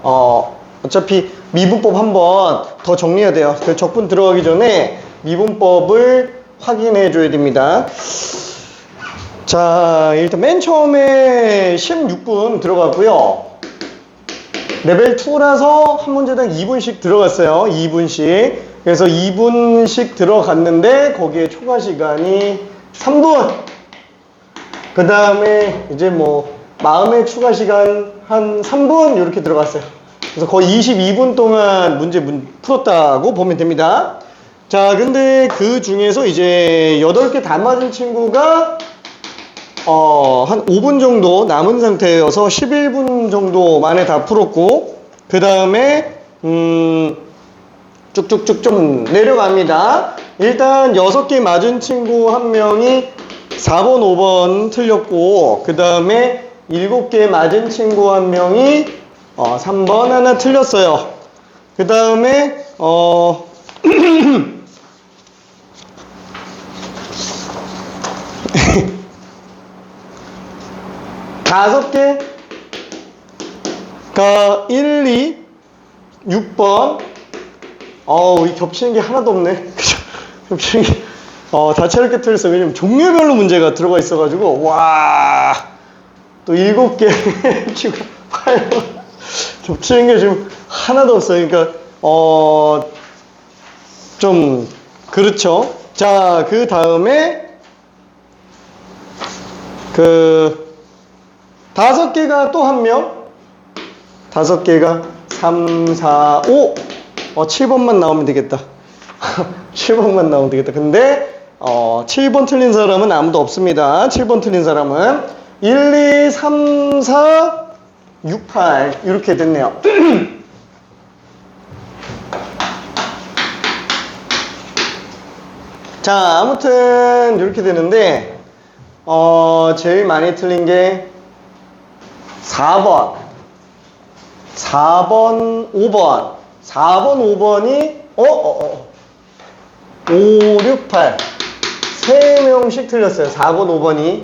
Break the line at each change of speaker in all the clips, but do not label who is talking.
어차피 미분법 한번 더 정리해야 돼요. 그 적분 들어가기 전에 미분법을 확인해 줘야 됩니다. 자, 일단 맨 처음에 16분 들어갔고요. 레벨 2라서 한 문제당 2분씩 들어갔어요. 2분씩. 그래서 2분씩 들어갔는데 거기에 초과 시간이 3분. 그 다음에 이제 뭐 마음의 추가 시간 한 3분 이렇게 들어갔어요. 그래서 거의 22분 동안 문제 풀었다고 보면 됩니다. 자, 근데 그 중에서 이제 8개 다 맞은 친구가 한 5분 정도 남은 상태여서 11분 정도 만에 다 풀었고, 그 다음에 쭉쭉쭉 좀 내려갑니다. 일단 6개 맞은 친구 한 명이 4번, 5번 틀렸고, 그 다음에 7개 맞은 친구 한 명이 3번 하나 틀렸어요. 그 다음에 5개가 1, 2, 6번. 이 겹치는 게 하나도 없네. 그죠? 겹치는 게, 다채롭게 틀렸어요. 왜냐면 종류별로 문제가 들어가 있어가지고, 와, 또 7개, 8번. 겹치는 게 지금 하나도 없어요. 그러니까, 좀, 그렇죠. 자, 그 다음에, 5개가 또 한 명. 5개가 3, 4, 5. 7번만 나오면 되겠다. 7번만 나오면 되겠다. 근데 7번 틀린 사람은 아무도 없습니다. 7번 틀린 사람은 1, 2, 3, 4, 6, 8 이렇게 됐네요. 자, 아무튼 이렇게 되는데 제일 많이 틀린 게 4번, 5번, 5번이 5, 6, 8 3명씩 틀렸어요. 4번, 5번이.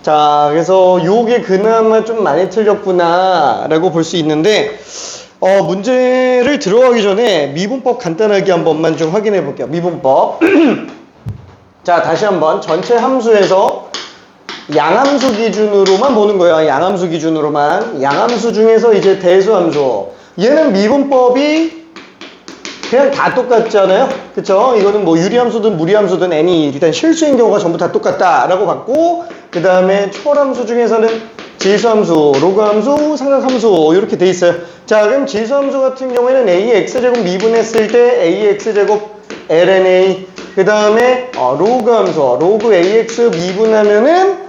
자, 그래서 요게 그나마 좀 많이 틀렸구나 라고 볼 수 있는데 문제를 들어가기 전에 미분법 간단하게 한 번만 좀 확인해 볼게요. 미분법. 자, 다시 한번 전체 함수에서 양함수 기준으로만 보는 거예요. 양함수 기준으로만. 양함수 중에서 이제 대수함수. 얘는 미분법이 그냥 다 똑같잖아요. 그쵸? 이거는 뭐 유리함수든 무리함수든 n이 일단 실수인 경우가 전부 다 똑같다라고 봤고, 그 다음에 초월함수 중에서는 질수함수, 로그함수, 삼각함수 이렇게 돼 있어요. 자, 그럼 질수함수 같은 경우에는 ax제곱 미분했을 때 ax제곱 lna, 그 다음에 로그함수, 로그 ax 미분하면은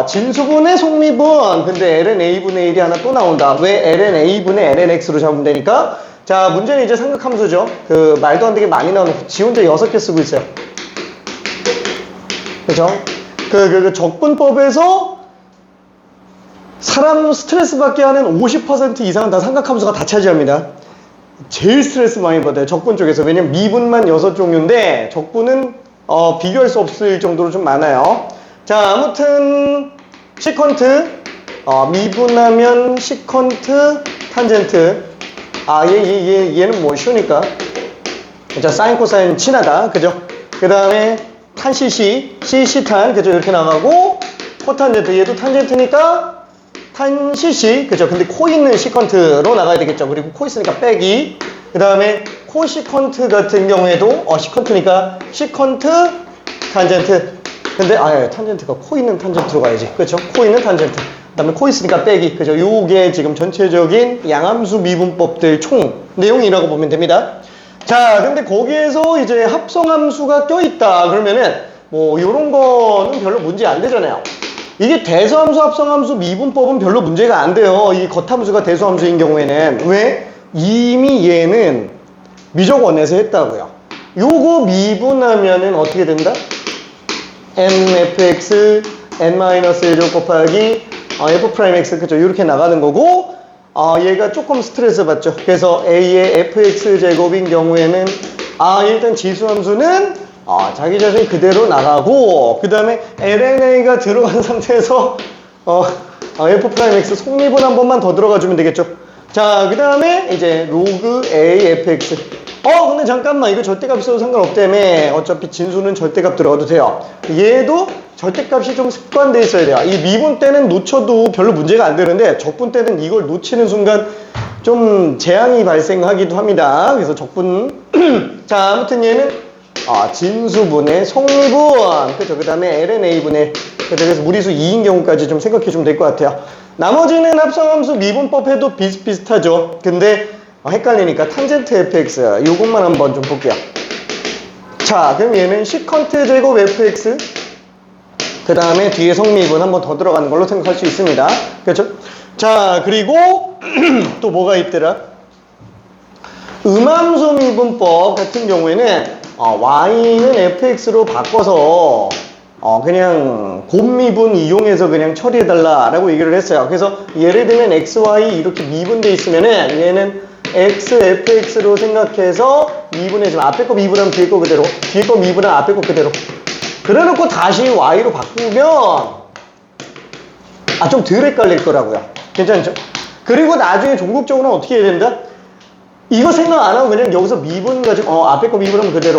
진수분의 속미분. 근데 ln a분의 1이 하나 또 나온다. 왜? ln a분의 ln x로 잡으면 되니까. 자, 문제는 이제 삼각함수죠. 그 말도 안 되게 많이 나오는, 지 혼자 6개 쓰고 있어요. 그죠? 그 적분법에서 사람 스트레스 받게 하는 50% 이상은 다 삼각함수가 다 차지합니다. 제일 스트레스 많이 받아요. 적분 쪽에서. 왜냐면 미분만 6종류인데 적분은 비교할 수 없을 정도로 좀 많아요. 자, 아무튼 시컨트, 미분하면 시컨트, 탄젠트. 얘는 뭐 쉬우니까. 자, 사인 코사인 친하다. 그죠? 그 다음에 탄 CC, CC 탄. 그죠? 이렇게 나가고, 코탄젠트. 얘도 탄젠트니까 탄 CC. 그죠? 근데 코 있는 시컨트로 나가야 되겠죠. 그리고 코 있으니까 빼기. 그 다음에 코 시컨트 같은 경우에도, 시컨트니까 시컨트, 탄젠트. 근데, 탄젠트가 코 있는 탄젠트로 가야지. 그죠? 코 있는 탄젠트. 그 다음에 코 있으니까 빼기. 그죠? 요게 지금 전체적인 양함수 미분법들 총 내용이라고 보면 됩니다. 자, 근데 거기에서 이제 합성함수가 껴있다. 그러면은, 뭐, 요런 거는 별로 문제 안 되잖아요. 이게 대수함수, 합성함수 미분법은 별로 문제가 안 돼요. 이 겉함수가 대수함수인 경우에는. 왜? 이미 얘는 미적원에서 했다고요. 요거 미분하면은 어떻게 된다? mfx n-1제곱 곱하기 f'x, 그죠? 이렇게 나가는 거고, 얘가 조금 스트레스 받죠. 그래서 a의 fx 제곱인 경우에는 일단 지수함수는 자기 자신 그대로 나가고, 그 다음에 lna가 들어간 상태에서 f'x 속미분 한 번만 더 들어가 주면 되겠죠. 자, 그 다음에 이제 로그 A fx. 근데 잠깐만, 이거 절대값 있어도 상관없다며. 어차피 진수는 절대값 들어가도 돼요. 얘도 절대값이 좀 습관돼 있어야 돼요. 이 미분 때는 놓쳐도 별로 문제가 안 되는데 적분 때는 이걸 놓치는 순간 좀 재앙이 발생하기도 합니다. 그래서 적분. 자, 아무튼 얘는 진수분의 성분. 그죠? 그 다음에 LNA분의. 그래서 무리수 2인 경우까지 좀 생각해 주면 될 것 같아요. 나머지는 합성함수 미분법 해도 비슷비슷하죠. 근데 헷갈리니까 탄젠트 fx 요것만 한번 좀 볼게요. 자, 그럼 얘는 시컨트 제곱 fx 그 다음에 뒤에 성미분 한번 더 들어가는 걸로 생각할 수 있습니다. 그렇죠? 자, 그리고 또 뭐가 있더라? 음함수 미분법 같은 경우에는 y는 fx로 바꿔서 그냥 곱미분 이용해서 그냥 처리해달라 라고 얘기를 했어요. 그래서 예를 들면 xy 이렇게 미분돼 있으면은 얘는 x fx로 생각해서 미분해주면 앞에 거 미분하면 뒤에 거 그대로, 뒤에 거 미분하면 앞에 거 그대로, 그래 놓고 다시 y로 바꾸면 좀 덜 헷갈릴 거라고요. 괜찮죠? 그리고 나중에 종국적으로는 어떻게 해야 된다? 이거 생각 안 하고 그냥 여기서 미분 가지고 앞에 거 미분하면 그대로,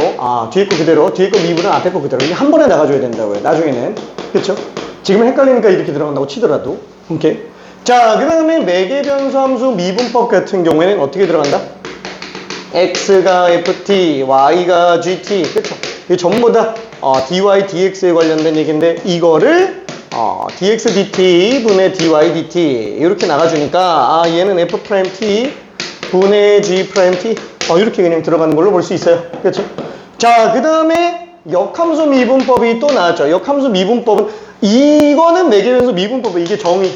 뒤에 거 그대로, 뒤에 거 미분은 앞에 거 그대로, 이게 한 번에 나가줘야 된다고요. 나중에는. 그쵸? 지금은 헷갈리니까 이렇게 들어간다고 치더라도. 오케이. 자, 그 다음에 매개변수함수 미분법 같은 경우에는 어떻게 들어간다? x가 ft, y가 gt. 그쵸? 이게 전부 다 dy, dx에 관련된 얘기인데 이거를 dx dt 분의 dy dt 이렇게 나가주니까 얘는 f't 분의 g't 이렇게 그냥 들어가는 걸로 볼 수 있어요. 그렇죠? 자, 그 다음에 역함수 미분법이 또 나왔죠. 역함수 미분법은 이거는 매개변수 미분법은 이게 정의.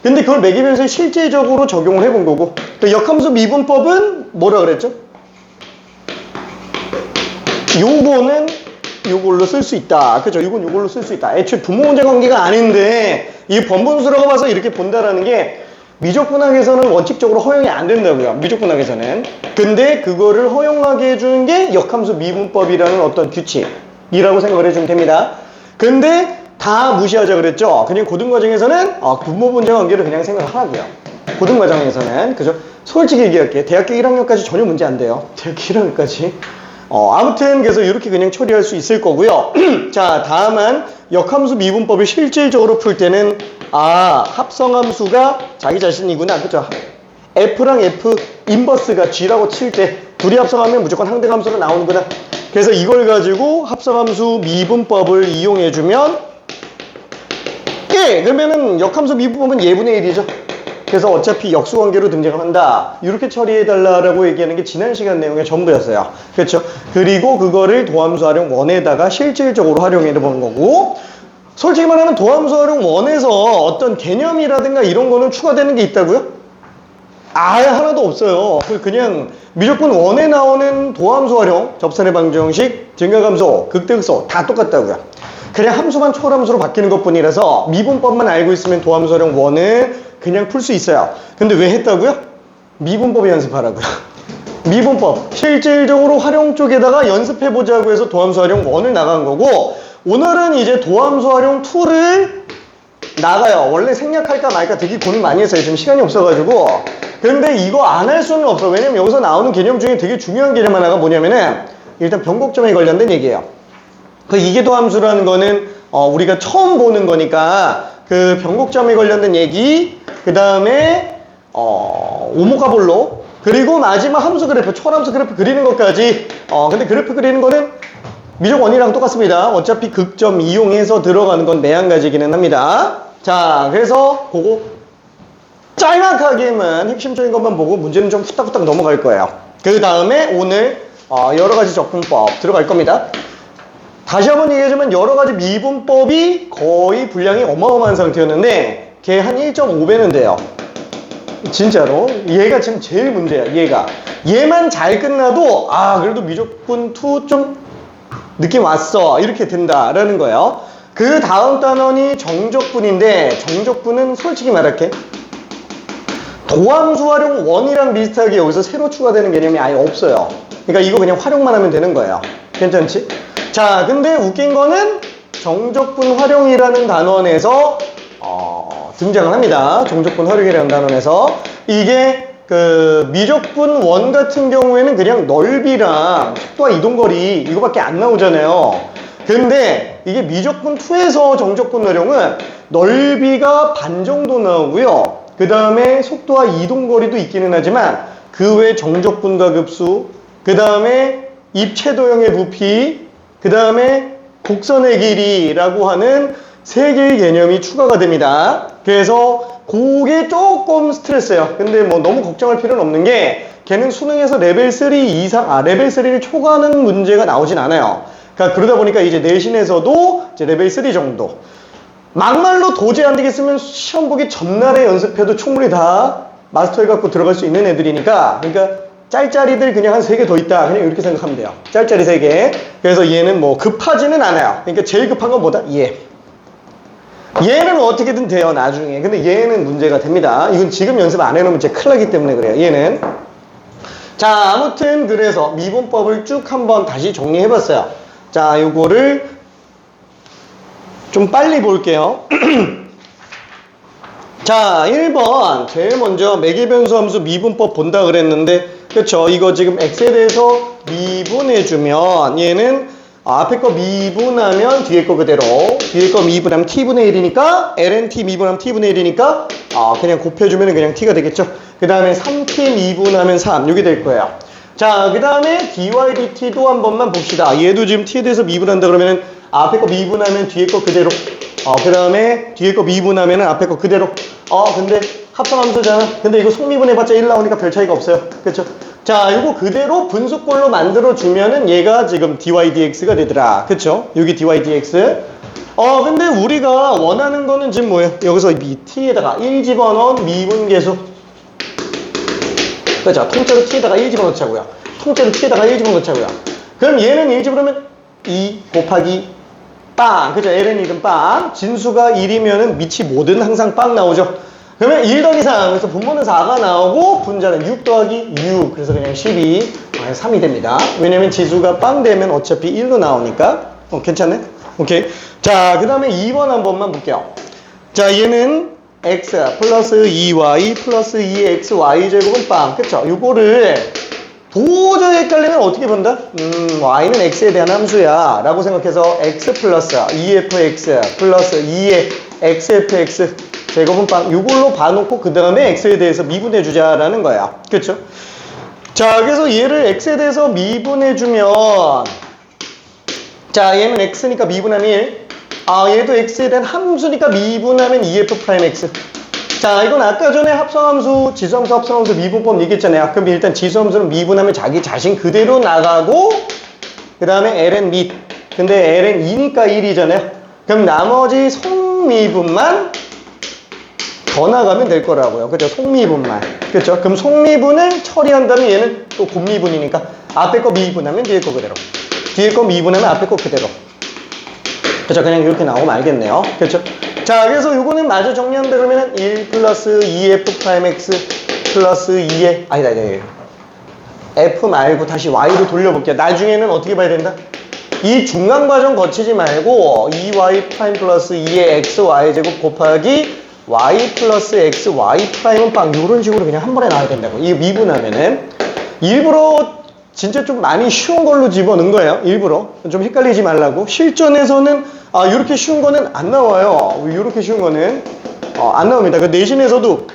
근데 그걸 매개변수에 실제적으로 적용을 해본 거고, 그 역함수 미분법은 뭐라 그랬죠? 요거는 요걸로 쓸 수 있다. 그죠? 이건 요걸로 쓸 수 있다. 애초에 부모문제 관계가 아닌데 이 번분수라고 봐서 이렇게 본다라는 게 미적분학에서는 원칙적으로 허용이 안 된다고요. 미적분학에서는. 근데 그거를 허용하게 해주는 게 역함수 미분법이라는 어떤 규칙이라고 생각을 해주면 됩니다. 근데 다 무시하자 그랬죠. 그냥 고등과정에서는 부모문제 관계를 그냥 생각하라고요. 고등과정에서는. 그죠? 솔직히 얘기할게. 대학교 1학년까지 전혀 문제 안 돼요. 대학교 1학년까지. 아무튼 그래서 이렇게 그냥 처리할 수 있을 거고요. 자, 다만 역함수 미분법을 실질적으로 풀 때는 합성함수가 자기 자신이구나. 그죠? F랑 F 인버스가 G라고 칠 때 둘이 합성하면 무조건 항등함수로 나오는구나. 그래서 이걸 가지고 합성함수 미분법을 이용해주면 그러면은 역함수 미분법은 예분의 1이죠. 그래서 어차피 역수관계로 등장을 한다. 이렇게 처리해달라고 얘기하는 게 지난 시간 내용의 전부였어요. 그렇죠? 그리고 그거를 도함수 활용 1에다가 실질적으로 활용해보는 거고, 솔직히 말하면 도함수 활용 1에서 어떤 개념이라든가 이런 거는 추가되는 게 있다고요? 아예 하나도 없어요. 그냥 무조건 1에 나오는 도함수 활용, 접선의 방정식, 증가감소, 극대극소 다 똑같다고요. 그냥 함수만 초월함수로 바뀌는 것 뿐이라서 미분법만 알고 있으면 도함수 활용 1을 그냥 풀 수 있어요. 근데 왜 했다고요? 미분법 연습하라고요. 미분법 실질적으로 활용 쪽에다가 연습해보자고 해서 도함수 활용 1을 나간 거고, 오늘은 이제 도함수 활용 2를 나가요. 원래 생략할까 말까 되게 고민 많이 했어요. 지금 시간이 없어가지고. 근데 이거 안 할 수는 없어. 왜냐면 여기서 나오는 개념 중에 되게 중요한 개념 하나가 뭐냐면은 일단 변곡점에 관련된 얘기예요. 그 이계도함수라는 거는 우리가 처음 보는 거니까 그 변곡점에 관련된 얘기, 그 다음에 오모가볼로, 그리고 마지막 함수 그래프, 초월함수 그래프 그리는 것까지. 근데 그래프 그리는 거는 미적 원이랑 똑같습니다. 어차피 극점 이용해서 들어가는 건 매한가지기는 합니다. 자, 그래서 그거 짤막하게만 핵심적인 것만 보고 문제는 좀 후딱후딱 넘어갈 거예요. 그 다음에 오늘 여러가지 적분법 들어갈 겁니다. 다시 한번 얘기하자면 여러가지 미분법이 거의 분량이 어마어마한 상태였는데 걔 한 1.5배는 돼요. 진짜로. 얘가 지금 제일 문제야. 얘만 잘 끝나도 그래도 미적분 2 좀 느낌 왔어 이렇게 된다라는 거예요. 그 다음 단원이 정적분인데, 정적분은 솔직히 말할게, 도함수 활용 1이랑 비슷하게 여기서 새로 추가되는 개념이 아예 없어요. 그러니까 이거 그냥 활용만 하면 되는 거예요. 괜찮지? 자, 근데 웃긴 거는 정적분 활용이라는 단원에서 등장을 합니다. 정적분 활용이라는 단원에서. 이게 그 미적분 1 같은 경우에는 그냥 넓이랑 속도와 이동거리 이거밖에 안 나오잖아요. 근데 이게 미적분 2에서 정적분 활용은 넓이가 반 정도 나오고요. 그 다음에 속도와 이동거리도 있기는 하지만 그 외 정적분과 급수, 그 다음에 입체도형의 부피, 그 다음에 곡선의 길이라고 하는 3개의 개념이 추가가 됩니다. 그래서 그게 조금 스트레스예요. 근데 뭐 너무 걱정할 필요는 없는 게 걔는 수능에서 레벨 3 이상, 레벨 3를 초과하는 문제가 나오진 않아요. 그러니까 그러다 보니까 이제 내신에서도 이제 레벨 3 정도. 막말로 도저히 안 되겠으면 시험 보기 전날에 연습해도 충분히 다 마스터해갖고 들어갈 수 있는 애들이니까, 그러니까 짤짤이들 그냥 한 3개 더 있다. 그냥 이렇게 생각하면 돼요. 짤짤이 3개. 그래서 얘는 뭐 급하지는 않아요. 그러니까 제일 급한 건 뭐다? 얘는 어떻게든 돼요, 나중에. 근데 얘는 문제가 됩니다. 이건 지금 연습 안 해놓으면 진짜 큰일 나기 때문에 그래요, 얘는. 자, 아무튼 그래서 미분법을 쭉 한번 다시 정리해봤어요. 자, 요거를 좀 빨리 볼게요. 자, 1번 제일 먼저 매개변수 함수 미분법 본다 그랬는데, 그쵸, 이거 지금 x에 대해서 미분해주면 얘는 앞에 거 미분하면 뒤에 거 그대로, 뒤에 거 미분하면 t분의 1이니까 ln t 미분하면 t분의 1이니까 그냥 곱해주면 그냥 t가 되겠죠. 그 다음에 3t 미분하면 3 이게 될 거예요. 자, 그 다음에 dy dt도 한 번만 봅시다. 얘도 지금 t에 대해서 미분한다 그러면은 앞에 거 미분하면 뒤에 거 그대로, 그 다음에 뒤에 거 미분하면 앞에 거 그대로. 근데 합성함수잖아. 근데 이거 속미분해봤자 1 나오니까 별 차이가 없어요. 그쵸? 자, 이거 그대로 분수꼴로 만들어주면은 얘가 지금 dy dx가 되더라. 그쵸? 여기 dy dx. 근데 우리가 원하는 거는 지금 뭐예요? 여기서 이 t에다가 1 집어넣은 미분계수. 그죠? 통째로 t에다가 1 집어넣자고요. 통째로 t에다가 1 집어넣자고요. 그럼 얘는 1 집어넣으면 2 곱하기 빵. 그죠? ln 1은 빵. 진수가 1이면은 밑이 뭐든 항상 빵 나오죠. 그러면 1 더하기 3. 그래서 분모는 4가 나오고 분자는 6 더하기 6. 그래서 그냥 12. 3이 됩니다. 왜냐면 지수가 빵 되면 어차피 1로 나오니까. 괜찮네? 오케이. 자, 그 다음에 2번 한 번만 볼게요. 자, 얘는 x 플러스 2y 플러스 2xy 제곱은 빵. 그쵸? 요거를 도저히 헷갈리면 어떻게 본다? y는 x에 대한 함수야 라고 생각해서 x 플러스 2fx 플러스 2의 xfx 제곱은 빵. 요걸로 봐놓고 그 다음에 x에 대해서 미분해주자라는 거야. 그쵸? 자, 그래서 얘를 x에 대해서 미분해주면, 자, 얘는 x니까 미분하면 1. 얘도 x에 대한 함수니까 미분하면 2f'x. 자, 이건 아까 전에 합성함수, 지수함수, 합성함수 미분법 얘기했잖아요. 그럼 일단 지수함수는 미분하면 자기 자신 그대로 나가고, 그 다음에 ln 및. 근데 ln 2니까 1이잖아요. 그럼 나머지 속미분만 더 나가면 될 거라고요. 그죠? 속미분만. 그죠? 그럼 속미분을 처리한다면 얘는 또 곱미분이니까 앞에 거 미분하면 뒤에 거 그대로. 뒤에 거 미분하면 앞에 거 그대로. 그죠? 그냥 이렇게 나오면 알겠네요. 그죠? 자, 그래서 요거는 마저 정리한다 그러면은 1 플러스 2f'x 플러스 2의, 아니다. f 말고 다시 y로 돌려볼게요. 나중에는 어떻게 봐야 된다? 이 중간 과정 거치지 말고 2y' 플러스 2의 xy 제곱 곱하기 y 플러스 xy 프라임은 빵. 요런 식으로 그냥 한 번에 나와야 된다고. 이거 미분하면은. 일부러 진짜 좀 많이 쉬운 걸로 집어넣은 거예요. 일부러. 좀 헷갈리지 말라고. 실전에서는 이렇게 쉬운 거는 안 나와요. 이렇게 쉬운 거는 안 나옵니다. 그 내신에서도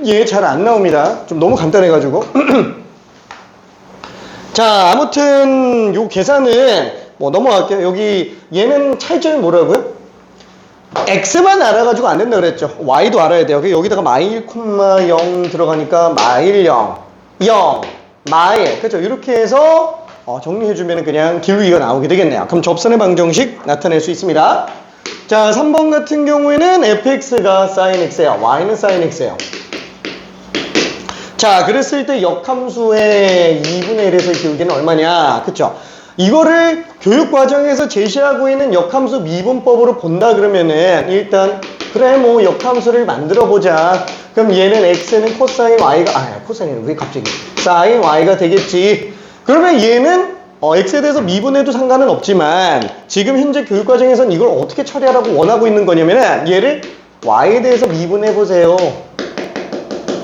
얘 잘 안 나옵니다. 좀 너무 간단해가지고. 자, 아무튼 요 계산은 뭐 넘어갈게요. 여기 얘는 차이점이 뭐라고요? x만 알아가지고 안 된다 그랬죠. y도 알아야 돼요. 여기다가 마일, 0 들어가니까 마일 0, 0, 마일. 그죠? 이렇게 해서 정리해주면 그냥 기울기가 나오게 되겠네요. 그럼 접선의 방정식 나타낼 수 있습니다. 자, 3번 같은 경우에는 fx가 sin x예요. y는 sin x예요. 자, 그랬을 때 역함수의 2분의 1에서의 기울기는 얼마냐? 그쵸? 이거를 교육과정에서 제시하고 있는 역함수 미분법으로 본다 그러면은 일단 그래 뭐 역함수를 만들어 보자. 그럼 얘는 x는 코사인 y가 코사인은 왜 갑자기 사인 y가 되겠지. 그러면 얘는 x에 대해서 미분해도 상관은 없지만 지금 현재 교육과정에서는 이걸 어떻게 처리하라고 원하고 있는 거냐면은 얘를 y에 대해서 미분해 보세요.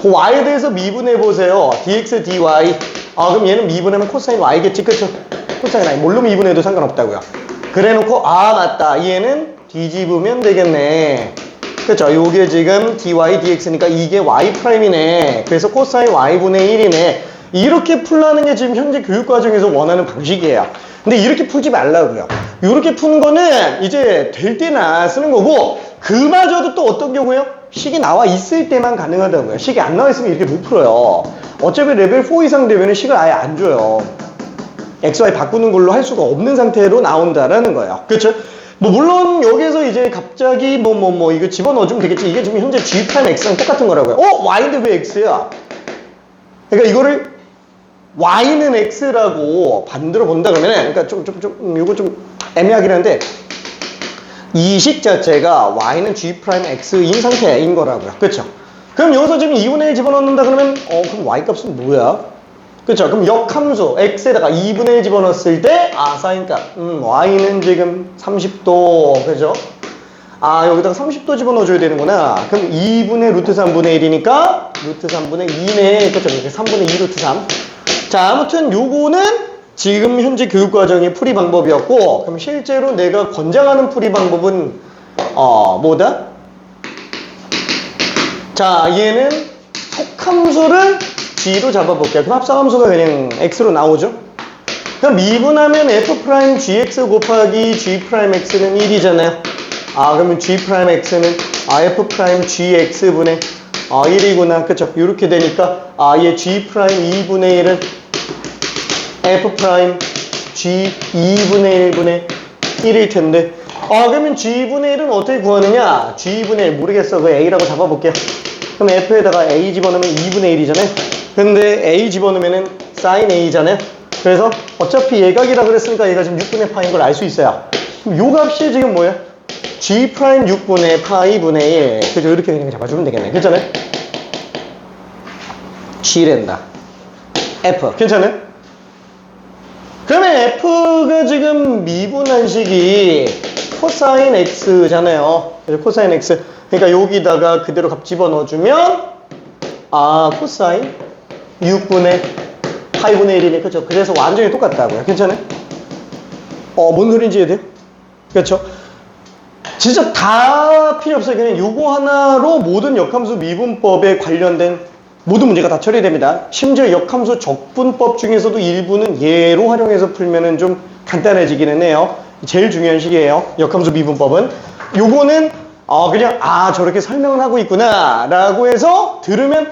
그 y에 대해서 미분해 보세요. dx, dy. 아, 그럼 얘는 미분하면 코사인 y겠지, 그쵸? 코사인 y. 뭘로 미분해도 상관없다고요. 그래 놓고, 아, 맞다. 얘는 뒤집으면 되겠네. 그쵸? 요게 지금 dy, dx니까 이게 y'이네. 그래서 코사인 y분의 1이네. 이렇게 풀라는 게 지금 현재 교육과정에서 원하는 방식이에요. 근데 이렇게 풀지 말라고요. 이렇게 푸는 거는 이제 될 때나 쓰는 거고, 그마저도 또 어떤 경우에요? 식이 나와 있을 때만 가능하다고요. 식이 안 나와 있으면 이렇게 못 풀어요. 어차피 레벨 4 이상 되면 식을 아예 안 줘요. XY 바꾸는 걸로 할 수가 없는 상태로 나온다라는 거예요. 그렇죠? 뭐 물론 여기서 이제 갑자기 이거 집어넣어주면 되겠지. 이게 지금 현재 G'X랑 똑같은 거라고요. Y인데 왜 X야? 그러니까 이거를 Y는 X라고 만들어 본다 그러면은, 그러니까 이거 좀 애매하긴 한데, 이 식 자체가 Y는 G'X인 상태인 거라고요. 그쵸? 그럼 여기서 지금 2분의 1 집어넣는다 그러면, 그럼 Y 값은 뭐야? 그쵸? 그럼 역함수 X에다가 2분의 1 집어넣었을 때, 사인 값. Y는 지금 30도. 그죠? 여기다가 30도 집어넣어줘야 되는구나. 그럼 2분의 루트 3분의 1이니까, 루트 3분의 2네. 그쵸? 3분의 2 루트 3. 자, 아무튼 요거는 지금 현재 교육과정의 풀이 방법이었고, 그럼 실제로 내가 권장하는 풀이 방법은 뭐다? 자, 얘는 속함수를 G로 잡아볼게요. 그럼 합성함수가 그냥 X로 나오죠? 그럼 미분하면 F'GX 곱하기 G'X는 1이잖아요. 그러면 G'X는 F'GX분의 1이구나. 그쵸? 이렇게 되니까 얘 G'2분의 1은 F'G 2분의 1분의 1일 텐데, 그러면 G분의 1은 어떻게 구하느냐? G분의 1 모르겠어. 그 A라고 잡아볼게요. 그럼 F에다가 A 집어넣으면 2분의 1이잖아요. 근데 A 집어넣으면은 sin A잖아요. 그래서 어차피 예각이라 그랬으니까 얘가 지금 6분의 파인 걸 알 수 있어요. 그럼 요 값이 지금 뭐야? G' 6분의 파이분의 1. 그죠? 이렇게 그냥 잡아주면 되겠네. 괜찮아요? G랜다. F. 괜찮아요? 그러면 F가 지금 미분한 식이 코사인 X잖아요. 그래서 코사인 X. 그러니까 여기다가 그대로 값 집어넣어주면, 코사인 6분의 파이분의 1이네. 그죠? 그래서 완전히 똑같다고요. 괜찮아요? 뭔 소리인지 이해돼요? 그렇죠? 진짜 다 필요 없어요. 그냥 요거 하나로 모든 역함수 미분법에 관련된 모든 문제가 다 처리됩니다. 심지어 역함수 적분법 중에서도 일부는 얘로 활용해서 풀면은 좀 간단해지기는 해요. 제일 중요한 식이에요. 역함수 미분법은. 요거는 그냥 저렇게 설명을 하고 있구나 라고 해서 들으면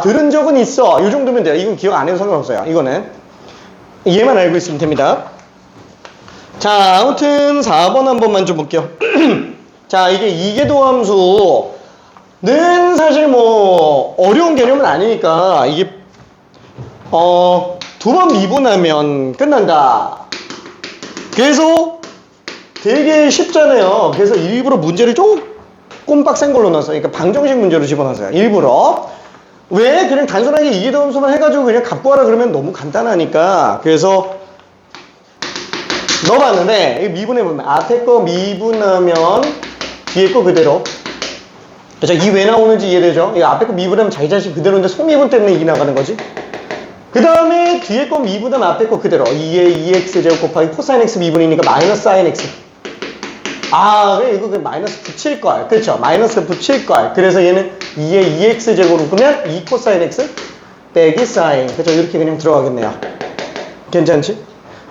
들은 적은 있어. 요 정도면 돼요. 이건 기억 안 해도 상관없어요. 이거는 얘만 알고 있으면 됩니다. 자, 아무튼 4번 한 번만 좀 볼게요. 자, 이게 이계도함수 는 사실 어려운 개념은 아니니까 이게 두 번 미분하면 끝난다. 그래서 되게 쉽잖아요. 그래서 일부러 문제를 조금 빡센 걸로 넣었어요. 그러니까 방정식 문제로 집어넣었어요. 일부러. 왜? 그냥 단순하게 이계도함수만 해가지고 그냥 값 구하라 그러면 너무 간단하니까. 그래서 넣어봤는데 미분해보면 앞에 거 미분하면 뒤에 거 그대로. 자, 이 왜 나오는지 이해되죠? 이 앞에 거 미분하면 자기 자신 그대로인데 속미분 때문에 이 나가는 거지. 그 다음에 뒤에 거 미분하면 앞에 거 그대로. 2의 2x 제곱 곱하기 코사인 x 미분이니까 마이너스 사인 x. 그래 이거 마이너스 붙일 걸. 그렇죠? 마이너스 붙일 걸. 그래서 얘는 2의 2x 제곱으로 끄면 2 코사인 x 빼기 사인. 그렇죠? 이렇게 그냥 들어가겠네요. 괜찮지?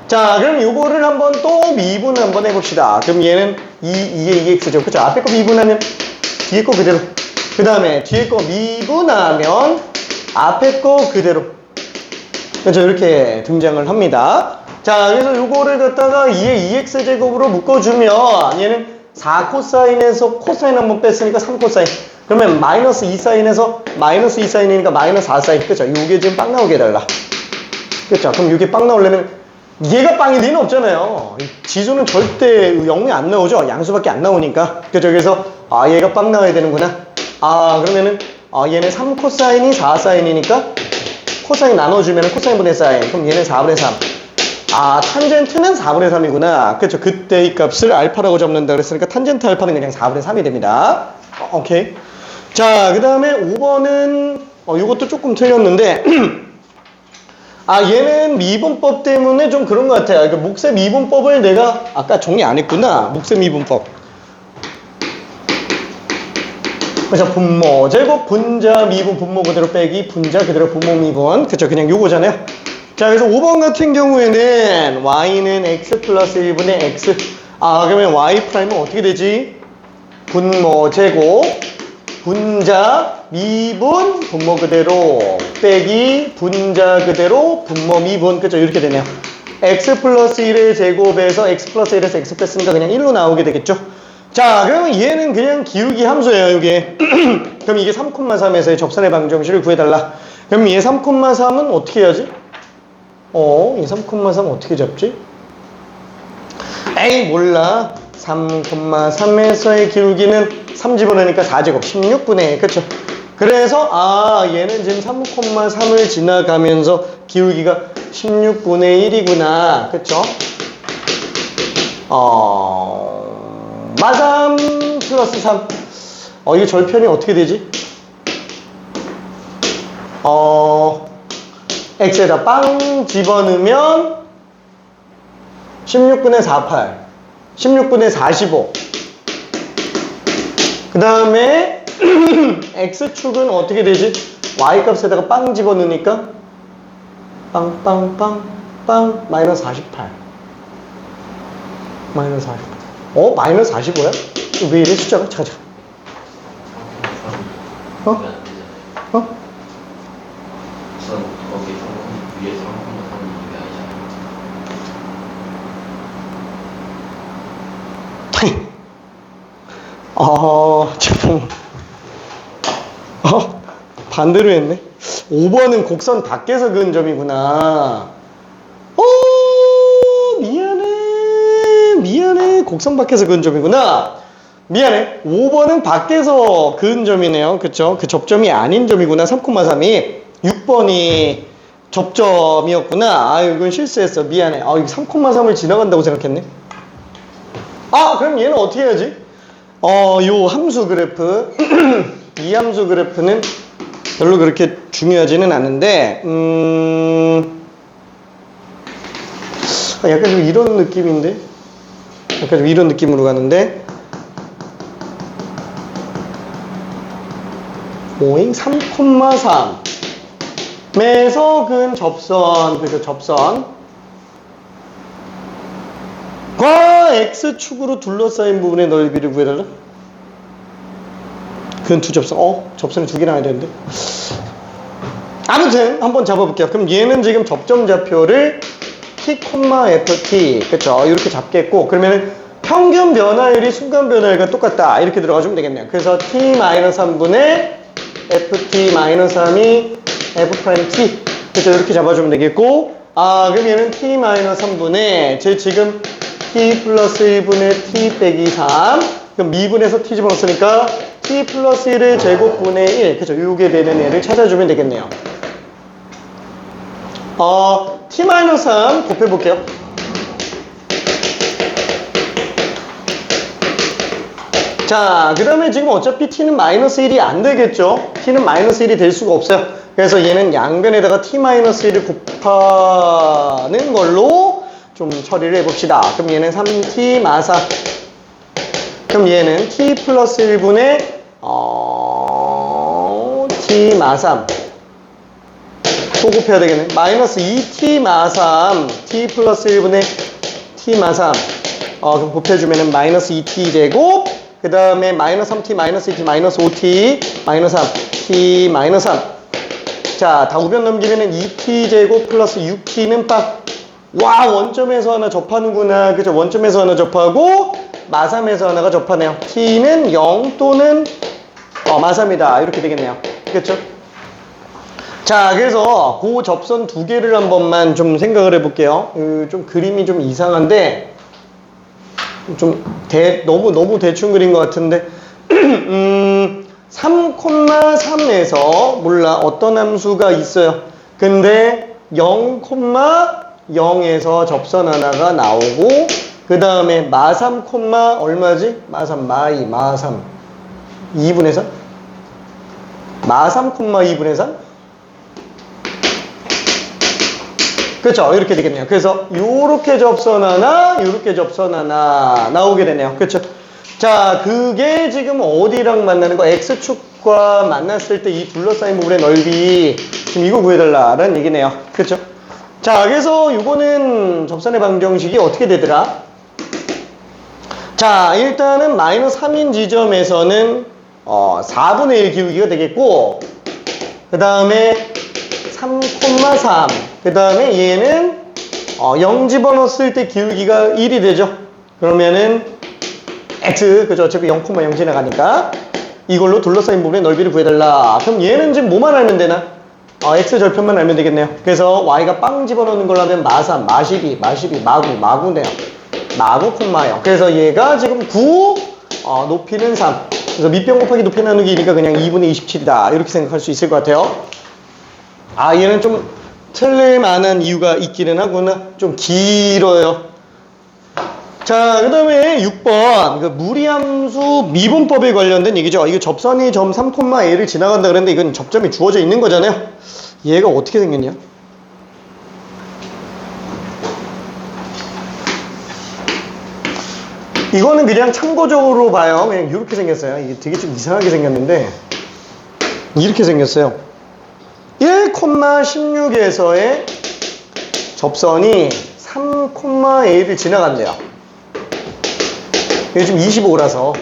자, 그럼 요거를 한번 또 미분 한번 해봅시다. 그럼 얘는 2의 2x 제곱. 그렇죠? 앞에 거 미분하면 뒤에 거 그대로. 그 다음에 뒤에 거 미분하면 앞에 거 그대로. 그렇죠? 이렇게 등장을 합니다. 자, 그래서 요거를 갖다가 2의 2x 제곱으로 묶어주면 얘는 4코사인에서 코사인 한번 뺐으니까 3코사인. 그러면 마이너스 2사인에서 마이너스 2사인이니까 마이너스 4사인. 그렇죠? 요게 지금 빵 나오게 해달라. 그렇죠? 그럼 요게 빵 나오려면 얘가 빵일 리는 없잖아요. 지수는 절대 0이 안 나오죠. 양수밖에 안 나오니까. 그죠? 그래서 얘가 빵 나와야 되는구나. 그러면은 얘는 3코사인이 4사인이니까 코사인 나눠주면 코사인분의 사인. 그럼 얘는 4분의 3. 탄젠트는 4분의 3이구나. 그렇죠? 그때의 값을 알파라고 잡는다 그랬으니까 탄젠트 알파는 그냥 4분의 3이 됩니다. 오케이. 자, 그 다음에 5번은 요것도 조금 틀렸는데 얘는 미분법 때문에 좀 그런 것 같아요. 그러니까 몫의 미분법을 내가 아까 정리 안 했구나. 몫의 미분법. 그래서 분모 제곱 분자 미분 분모 그대로 빼기 분자 그대로 분모 미분. 그쵸, 그냥 요거잖아요. 자, 그래서 5번 같은 경우에는 y는 x 플러스 1분의 x. 그러면 y 프라임은 어떻게 되지? 분모 제곱 분자 미분 분모 그대로 빼기 분자 그대로 분모 미분. 그쵸, 이렇게 되네요. x 플러스 1의 제곱에서 x 플러스 1에서 x 뺐으니까 그냥 1로 나오게 되겠죠. 자, 그러면 얘는 그냥 기울기 함수예요, 이게. 그럼 이게 3,3에서의 접선의 방정식을 구해달라. 그럼 얘 3,3은 어떻게 해야지? 이 3,3 어떻게 잡지? 에이, 몰라. 3,3에서의 기울기는 3 집어넣으니까 4제곱 16분의 1. 그쵸? 그래서 얘는 지금 3,3을 지나가면서 기울기가 16분의 1이구나. 그쵸? 마삼 플러스 3. 이게 절편이 어떻게 되지? x에다 빵 집어넣으면 16분의 48, 16분의 45. 그 다음에 x축은 어떻게 되지? y값에다가 빵 집어넣으니까 빵 마이너스 48. 마이너스 48. 마이너스 45야? 왜 이래 숫자가? 잠깐. 잠깐만. 반대로 했네. 5번은 곡선 밖에서 그은 점이구나. 미안해. 곡선 밖에서 그은 점이구나. 미안해. 5번은 밖에서 그은 점이네요. 그쵸? 그 접점이 아닌 점이구나. 3,3이. 6번이 접점이었구나. 이건 실수했어. 미안해. 이거 3,3을 지나간다고 생각했네. 그럼 얘는 어떻게 해야지? 요 함수 그래프. 이 함수 그래프는 별로 그렇게 중요하지는 않은데, 약간 좀 이런 느낌인데? 약간 좀 이런 느낌으로 가는데, 3,3에서 근 접선, 그죠? 접선. 과 x축으로 둘러싸인 부분의 넓이를 구해달라? 근 두 접선. 접선이 두 개나 해야 되는데. 아무튼 한번 잡아볼게요. 그럼 얘는 지금 접점 좌표를 t, ft. 그쵸? 이렇게 잡겠고, 그러면은 평균 변화율이 순간 변화율과 똑같다. 이렇게 들어가주면 되겠네요. 그래서 t-3분의 ft-3이 f'-t. 그쵸? 이렇게 잡아주면 되겠고, 그럼 얘는 t-3분의, 제 지금 t 플러스 1분의 t 빼기 3. 그럼 미분에서 t 집어넣었으니까 t 플러스 1의 제곱분의 1. 그죠? 요게 되는 애를 찾아주면 되겠네요. t-3 곱해볼게요. 자, 그 다음에 지금 어차피 t는 마이너스 1이 안 되겠죠? t는 마이너스 1이 될 수가 없어요. 그래서 얘는 양변에다가 t-1을 곱하는 걸로 좀 처리를 해봅시다. 그럼 얘는 3t 마사. 그럼 얘는 t 플러스 1분의 t 마삼. 또 곱해야 되겠네. 마이너스 2t 마삼. t 플러스 1분의 t 마삼. 그럼 곱해주면은 마이너스 2t 제곱. 그 다음에 마이너스 3t, 마이너스 2t, 마이너스 5t, 마이너스 3, t 마이너스 3. 자, 다 우변 넘기면은 2t 제곱 플러스 6t는 빡. 와, 원점에서 하나 접하는구나. 그죠? 원점에서 하나 접하고 마삼에서 하나가 접하네요. t는 0 또는 마삼이다. 이렇게 되겠네요. 그렇죠? 자, 그래서 그 접선 두 개를 한 번만 좀 생각을 해볼게요. 좀 그림이 좀 이상한데 좀 너무 대충 그린 것 같은데 3,3에서 몰라 어떤 함수가 있어요. 근데 0,0에서 접선 하나가 나오고 그 다음에 마삼 얼마지? 마삼 2분의 3? 마 3,2분의 3? 그렇죠. 이렇게 되겠네요. 그래서 요렇게 접선 하나, 요렇게 접선 하나 나오게 되네요. 그렇죠. 자, 그게 지금 어디랑 만나는 거? X축과 만났을 때 이 둘러싸인 부분의 넓이, 지금 이거 구해달라라는 얘기네요. 그렇죠. 자, 그래서 요거는 접선의 방정식이 어떻게 되더라? 자, 일단은 마이너스 3인 지점에서는 4분의 1 기울기가 되겠고, 그 다음에 3,3, 그 다음에 얘는 0 집어넣었을 때 기울기가 1이 되죠. 그러면은 x, 그죠? 어차피 0,0 지나가니까 이걸로 둘러싸인 부분의 넓이를 구해달라. 그럼 얘는 지금 뭐만 알면 되나? x 절편만 알면 되겠네요. 그래서 y가 빵 집어넣는 걸로 하면 마3, 마12, 마12, 마구네요. 마구, 0. 그래서 얘가 지금 9, 높이는 3. 그래서 밑변 곱하기 높이 나누기니까 그냥 2분의 27이다. 이렇게 생각할 수 있을 것 같아요. 얘는 좀 틀릴만한 이유가 있기는 하구나. 좀 길어요. 자, 그 다음에 6번. 그 무리함수 미분법에 관련된 얘기죠. 이거 접선이 점 3,A를 지나간다 그랬는데 이건 접점이 주어져 있는 거잖아요. 얘가 어떻게 생겼냐? 이거는 그냥 참고적으로 봐요. 그냥 이렇게 생겼어요. 이게 되게 좀 이상하게 생겼는데 이렇게 생겼어요. 1,16에서의 접선이 3,A를 지나간대요. 이게 지금 25라서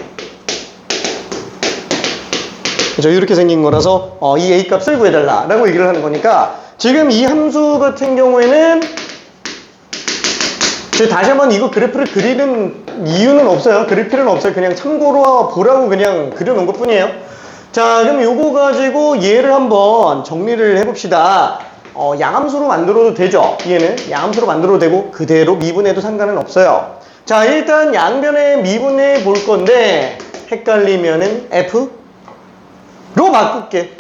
그죠? 이렇게 생긴 거라서 이 A 값을 구해달라 라고 얘기를 하는 거니까 지금 이 함수 같은 경우에는 다시 한번 이거 그래프를 그리는 이유는 없어요. 그릴 필요는 없어요. 그냥 참고로 보라고 그냥 그려놓은 것 뿐이에요. 자, 그럼 요거 가지고 얘를 한번 정리를 해봅시다. 양함수로 만들어도 되죠. 얘는 양함수로 만들어도 되고 그대로 미분해도 상관은 없어요. 자, 일단 양변에 미분해 볼 건데 헷갈리면은 F로 바꿀게.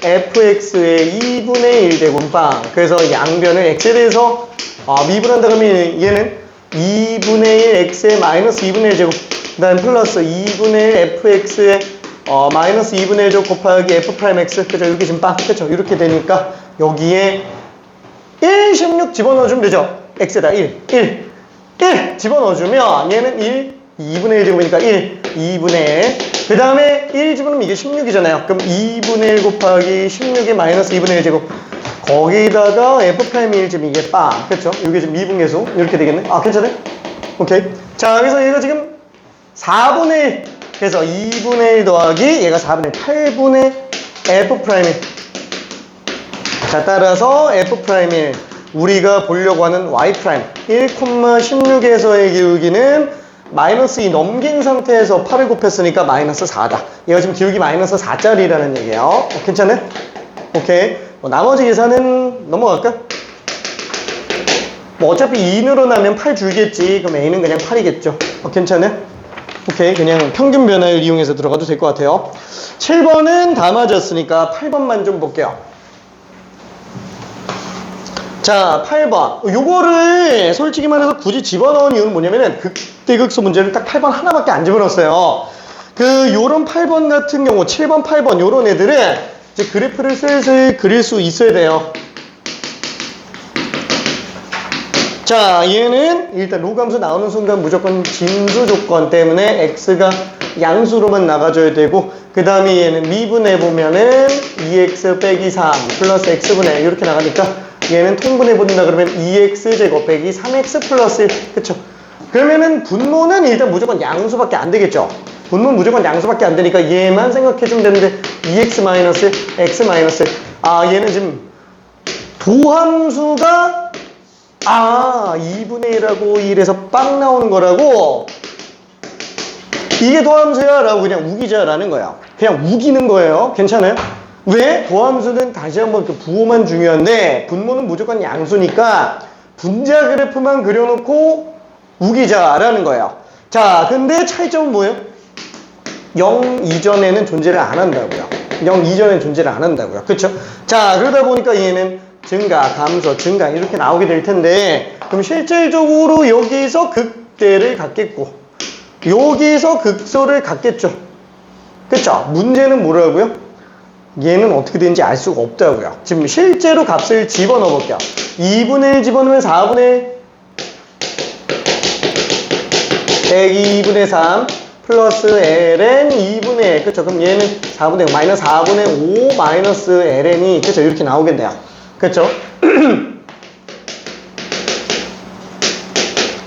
fx의 2분의 1 제곱빵. 그래서 양변을 x에 대해서 미분한다 그러면 얘는 2분의 1 x의 마이너스 2분의 1 제곱 그 다음 플러스 2분의 1 fx의 마이너스 2분의 1 제곱 곱하기 f 프라임 x 그죠? 이렇게 지금 빵 그죠? 이렇게 되니까 여기에 1, 16 집어넣어주면 되죠? x에다 1 집어넣어주면 얘는 1, 2분의 1 제곱이니까 1, 2분의 1 그 다음에 1 집어넣으면 이게 16이잖아요. 그럼 2분의 1 곱하기 16의 마이너스 2분의 1 제곱 거기다가 f'1 지금 이게 빵 그렇죠? 이게 지금 미분계수 이렇게 되겠네. 괜찮아요? 오케이. 자, 그래서 얘가 지금 4분의 1 그래서 2분의 1 더하기 얘가 4분의 1 8분의 f'1 자, 따라서 f'1 우리가 보려고 하는 y' 1,16에서의 기울기는 마이너스 2 넘긴 상태에서 8을 곱했으니까 마이너스 4다. 얘가 지금 기울기 마이너스 4짜리라는 얘기예요. 괜찮아요? 오케이. 나머지 계산은 넘어갈까? 어차피 2 늘어나면 8 줄겠지. 그럼 A는 그냥 8이겠죠. 괜찮아요? 오케이. 그냥 평균 변화를 이용해서 들어가도 될 것 같아요. 7번은 다 맞았으니까 8번만 좀 볼게요. 자, 8번. 요거를 솔직히 말해서 굳이 집어넣은 이유는 뭐냐면은 극대극소 문제를 딱 8번 하나밖에 안 집어넣었어요. 요런 8번 같은 경우, 7번, 8번 요런 애들은 이제 그래프를 슬슬 그릴 수 있어야 돼요. 자, 얘는 일단 로그함수 나오는 순간 무조건 진수 조건 때문에 x가 양수로만 나가줘야 되고 그 다음에 얘는 미분해보면은 2x 빼기 3 플러스 x분의 1 이렇게 나가니까 얘는 통분해본다 그러면 2x제곱 빼기 3x 플러스 1 그쵸? 그러면은 분모는 일단 무조건 양수밖에 안 되겠죠? 분모는 무조건 양수밖에 안 되니까 얘만 생각해주면 되는데 2x 마이너스 x 마이너스 얘는 지금 도함수가 2분의 1하고 1에서 빵 나오는 거라고 이게 도함수야 라고 그냥 우기자라는 거야. 그냥 우기는 거예요. 괜찮아요? 왜? 도함수는 다시 한번 그 부호만 중요한데 분모는 무조건 양수니까 분자 그래프만 그려놓고 우기자라는 거예요. 자, 근데 차이점은 뭐예요? 0 이전에는 존재를 안 한다고요. 0 이전에는 존재를 안 한다고요. 그쵸? 자, 그러다 보니까 얘는 증가, 감소, 증가 이렇게 나오게 될 텐데 그럼 실질적으로 여기서 극대를 갖겠고 여기서 극소를 갖겠죠. 그쵸? 문제는 뭐라고요? 얘는 어떻게 되는지 알 수가 없다고요. 지금 실제로 값을 집어넣어 볼게요. 2분의 1 집어넣으면 4분의 1 102분의 3 플러스 ln 2분의 1. 그쵸? 그럼 얘는 4분의 5 마이너스 4분의 5 마이너스 ln이 그쵸? 이렇게 나오겠네요. 그쵸?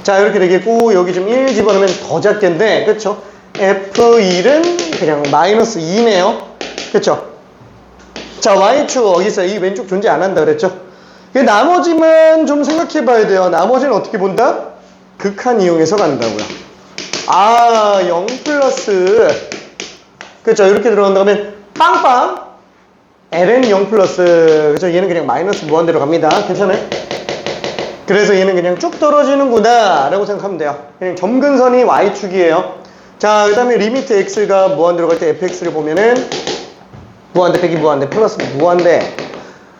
자, 이렇게 되겠고, 여기 좀 1 집어넣으면 더 작겠는데, 그쵸? F1은 그냥 마이너스 2네요. 그쵸? 자, Y축 어디 있어요? 이 왼쪽 존재 안 한다 그랬죠? 나머지만 좀 생각해 봐야 돼요. 나머지는 어떻게 본다? 극한 이용해서 간다고요. 아, 0 플러스. 그쵸? 이렇게 들어간다 하면, 빵빵. ln 0 플러스. 그쵸? 얘는 그냥 마이너스 무한대로 갑니다. 괜찮아요? 그래서 얘는 그냥 쭉 떨어지는구나 라고 생각하면 돼요. 그냥 점근선이 Y축이에요. 자, 그 다음에 리미트 X가 무한대로 갈 때 fx를 보면은 무한대 빼기 무한대 플러스 무한대.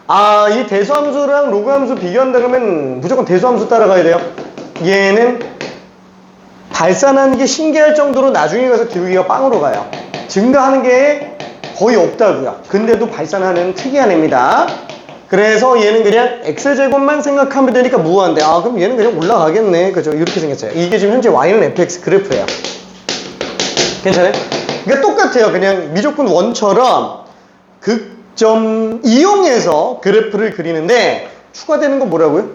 아, 이 대수함수랑 로그함수 비교한다 그러면 무조건 대수함수 따라가야 돼요. 얘는 발산하는 게 신기할 정도로 나중에 가서 기울기가 빵으로 가요. 증가하는 게 거의 없다고요. 근데도 발산하는 특이한 애입니다. 그래서 얘는 그냥 x제곱만 생각하면 되니까 무한대. 아, 그럼 얘는 그냥 올라가겠네. 그죠? 이렇게 생겼어요. 이게 지금 현재 y는 fx 그래프예요. 괜찮아요? 그러니까 똑같아요. 그냥 미적분 원처럼 극점 이용해서 그래프를 그리는데 추가되는 건 뭐라고요?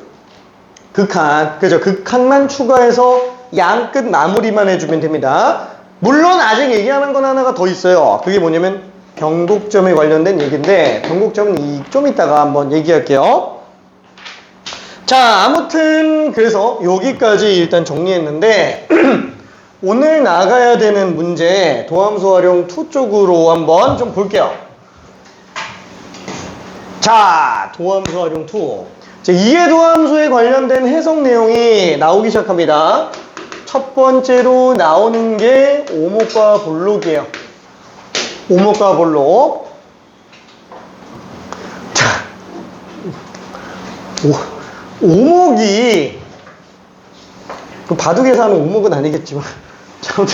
극한. 그죠? 극한만 추가해서 양 끝 마무리만 해주면 됩니다. 물론 아직 얘기하는 건 하나가 더 있어요. 그게 뭐냐면 변곡점에 관련된 얘기인데 변곡점은 좀 이따가 한번 얘기할게요. 자, 아무튼 그래서 여기까지 일단 정리했는데 오늘 나가야 되는 문제 도함수 활용 2 쪽으로 한번 좀 볼게요. 자, 도함수 활용 2. 자, 이해 도함수에 관련된 해석 내용이 나오기 시작합니다. 첫 번째로 나오는 게 오목과 볼록이에요. 오목과 볼록. 자, 오목이 그 바둑에서 하는 오목은 아니겠지만, 자,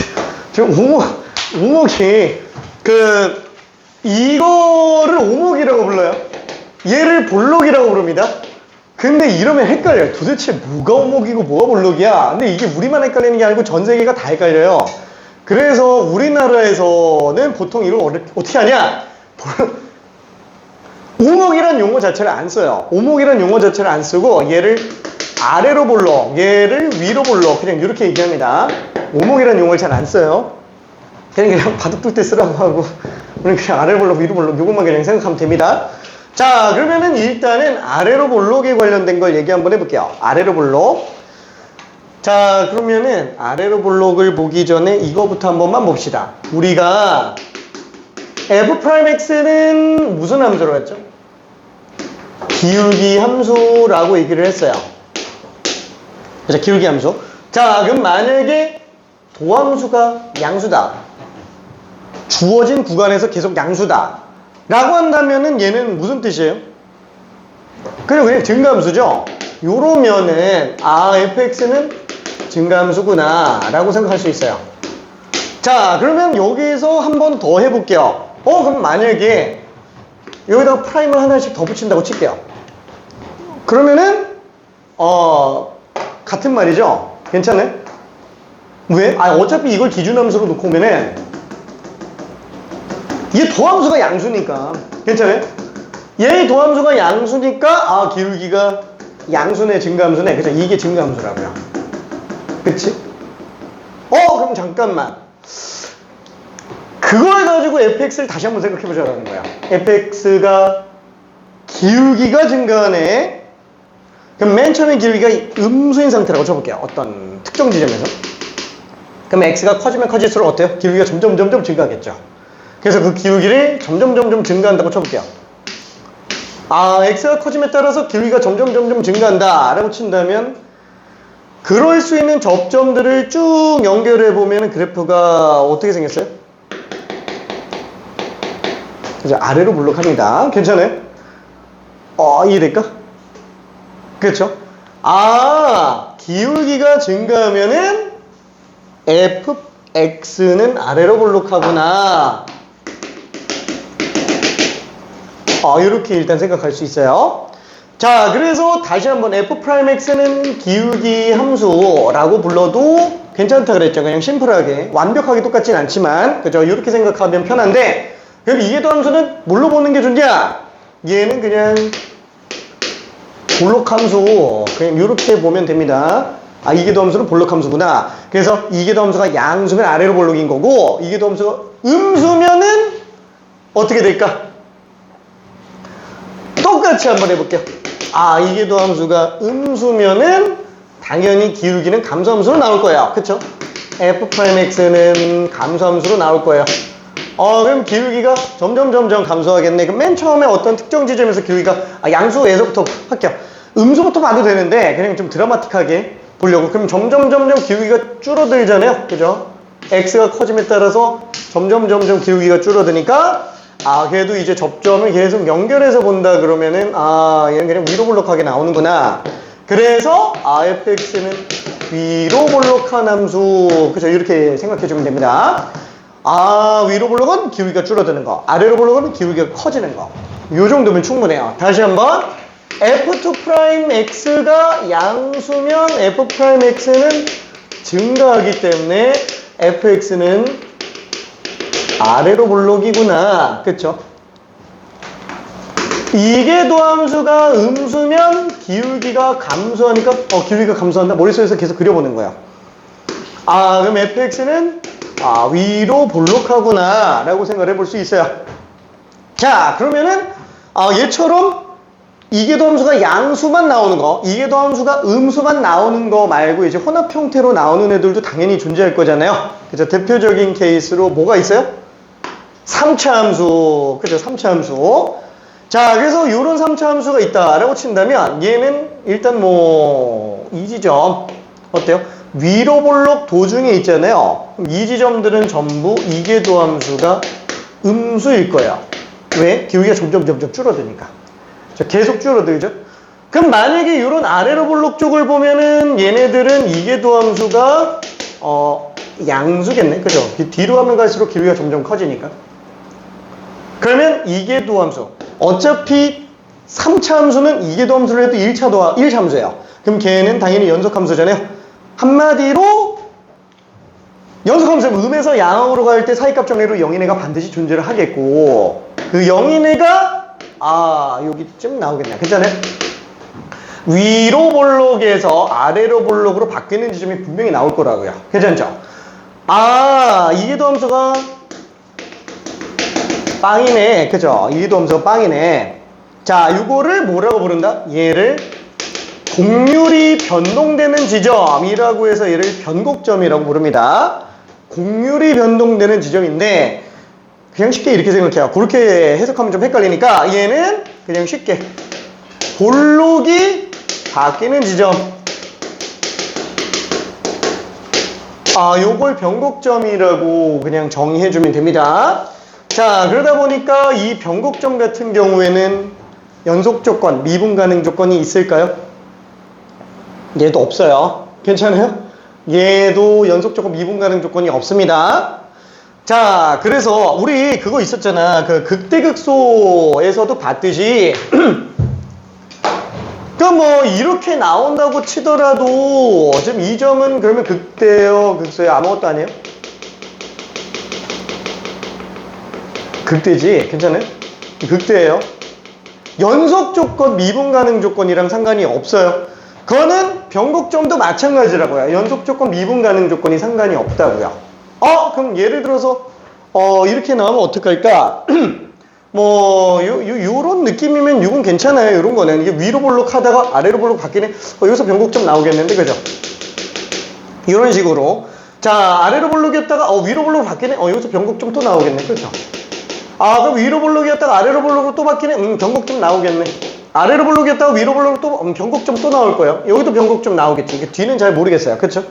지금 오목이 이거를 오목이라고 불러요. 얘를 볼록이라고 부릅니다. 근데 이러면 헷갈려요. 도대체 뭐가 오목이고 뭐가 볼록이야? 근데 이게 우리만 헷갈리는 게 아니고 전 세계가 다 헷갈려요. 그래서 우리나라에서는 보통 이걸 어떻게 하냐? 오목이란 용어 자체를 안 써요. 오목이란 용어 자체를 안 쓰고 얘를 아래로 볼록, 얘를 위로 볼록 그냥 이렇게 얘기합니다. 오목이란 용어를 잘 안 써요. 그냥 바둑 둘 때 쓰라고 하고 우리는 그냥 아래로 볼록, 위로 볼록 이것만 그냥 생각하면 됩니다. 자, 그러면은 일단은 아래로 볼록에 관련된 걸 얘기 한번 해볼게요. 아래로 볼록. 자, 그러면은 아래로 볼록을 보기 전에 이거부터 한 번만 봅시다. 우리가 f'x는 무슨 함수로 했죠? 기울기 함수라고 얘기를 했어요. 그죠? 기울기 함수. 자, 그럼 만약에 도함수가 양수다. 주어진 구간에서 계속 양수다. 라고 한다면은 얘는 무슨 뜻이에요? 그냥 증가함수죠? 요러면은 fx는 증가함수구나 라고 생각할 수 있어요. 자, 그러면 여기서 한 번 더 해볼게요. 그럼 만약에 여기다가 프라임을 하나씩 더 붙인다고 칠게요. 그러면은 같은 말이죠? 괜찮아요? 왜? 어차피 이걸 기준함수로 놓고 오면은 얘 도함수가 양수니까 괜찮아요? 얘 도함수가 양수니까 기울기가 양수네 증가함수네. 그죠? 이게 증가함수라고요. 그치? 그럼 잠깐만. 그걸 가지고 fx를 다시 한번 생각해 보자라는 거야. fx가 기울기가 증가하네. 그럼 맨 처음에 기울기가 음수인 상태라고 쳐볼게요. 어떤 특정 지점에서. 그럼 x가 커지면 커질수록 어때요? 기울기가 점점 증가하겠죠. 그래서 그 기울기를 점점 증가한다고 쳐볼게요. x가 커짐에 따라서 기울기가 점점 증가한다 라고 친다면 그럴 수 있는 접점들을 쭉 연결해 보면 그래프가 어떻게 생겼어요? 그죠? 아래로 볼록합니다. 괜찮아요? 이해될까? 그렇죠? 기울기가 증가하면은 fx는 아래로 볼록하구나 이렇게 일단 생각할 수 있어요. 자, 그래서 다시 한번 f'x는 기울기 함수라고 불러도 괜찮다 그랬죠. 그냥 심플하게. 완벽하게 똑같진 않지만, 그죠? 이렇게 생각하면 편한데, 그럼 이계도 함수는 뭘로 보는 게 좋냐? 얘는 그냥 볼록 함수. 그냥 이렇게 보면 됩니다. 이계도 함수는 볼록 함수구나. 그래서 이계도 함수가 양수면 아래로 볼록인 거고, 이계도 함수가 음수면은 어떻게 될까? 똑같이 한번 해볼게요. 이계도 함수가 음수면은 당연히 기울기는 감소함수로 나올 거예요. 그쵸? f'x는 감소함수로 나올 거예요. 그럼 기울기가 점점 감소하겠네. 그럼 맨 처음에 어떤 특정 지점에서 기울기가 양수에서부터 할게요. 음수부터 봐도 되는데 그냥 좀 드라마틱하게 보려고. 그럼 점점 기울기가 줄어들잖아요. 그죠? x가 커짐에 따라서 점점 기울기가 줄어드니까 그래도 이제 접점을 계속 연결해서 본다 그러면은 얘는 그냥 위로 볼록하게 나오는구나. 그래서 fx는 위로 볼록한 함수. 그죠? 이렇게 생각해 주면 됩니다. 위로 볼록은 기울기가 줄어드는 거, 아래로 볼록은 기울기가 커지는 거. 요 정도면 충분해요. 다시 한번 f2'x가 양수면 f'x는 증가하기 때문에 fx는 아래로 볼록이구나. 그쵸? 이계도 함수가 음수면 기울기가 감소하니까 기울기가 감소한다. 머릿속에서 계속 그려보는 거야. 그럼 fx는 위로 볼록하구나 라고 생각을 해볼 수 있어요. 자, 그러면은 얘처럼 이계도 함수가 양수만 나오는 거, 이계도 함수가 음수만 나오는 거 말고 이제 혼합 형태로 나오는 애들도 당연히 존재할 거잖아요. 그죠? 대표적인 케이스로 뭐가 있어요? 3차 함수. 그죠? 3차 함수. 자, 그래서 요런 3차 함수가 있다라고 친다면 얘는 일단 이 지점 어때요? 위로 볼록 도중에 있잖아요. 그럼 이 지점들은 전부 이계도 함수가 음수일 거예요. 왜? 기울기가 점점 줄어드니까. 계속 줄어들죠? 그럼 만약에 이런 아래로 볼록 쪽을 보면은 얘네들은 이계도 함수가 양수겠네. 그죠? 뒤로 가면 갈수록 기울기가 점점 커지니까. 그러면 이계도 함수. 어차피 3차 함수는 이계도 함수를 해도 1차 함수예요. 그럼 걔는 당연히 연속 함수잖아요. 한마디로 연속 함수는 음에서 양으로 갈 때 사이값 정리로 0인애가 반드시 존재를 하겠고, 그 0인애가 여기쯤 나오겠네. 괜찮아요? 위로 볼록에서 아래로 볼록으로 바뀌는 지점이 분명히 나올 거라고요. 괜찮죠? 이계도 함수가 빵이네. 그죠? 이계도 함수가 빵이네. 자, 이거를 뭐라고 부른다? 얘를 곡률이 변동되는 지점이라고 해서 얘를 변곡점이라고 부릅니다. 곡률이 변동되는 지점인데 그냥 쉽게 이렇게 생각해요. 그렇게 해석하면 좀 헷갈리니까 얘는 그냥 쉽게 볼록이 바뀌는 지점. 요걸 변곡점이라고 그냥 정의해주면 됩니다. 자, 그러다 보니까 이 변곡점 같은 경우에는 연속 조건, 미분 가능 조건이 있을까요? 얘도 없어요. 괜찮아요? 얘도 연속 조건, 미분 가능 조건이 없습니다. 자, 그래서 우리 그거 있었잖아. 그 극대극소에서도 봤듯이 이렇게 나온다고 치더라도 지금 이 점은 그러면 극대예요, 극소예요? 아무것도 아니에요? 극대지? 괜찮아요? 극대예요. 연속 조건, 미분 가능 조건이랑 상관이 없어요. 그거는 변곡점도 마찬가지라고요. 연속 조건, 미분 가능 조건이 상관이 없다고요. 그럼 예를 들어서 이렇게 나오면 어떡할까? 요런 느낌이면 이건 괜찮아요. 요런 거는 이게 위로 볼록 하다가 아래로 볼록 바뀌네. 여기서 변곡점 나오겠는데, 그죠? 이런 식으로. 자, 아래로 볼록이었다가 위로 볼록 바뀌네. 여기서 변곡점 또 나오겠네. 그죠? 그럼 위로 볼록이었다가 아래로 볼록으로 또 바뀌네. 변곡점 나오겠네. 아래로 볼록이었다가 위로 볼록으로 또 변곡점 또 나올 거예요. 여기도 변곡점 나오겠지. 이게 뒤는 잘 모르겠어요. 그쵸?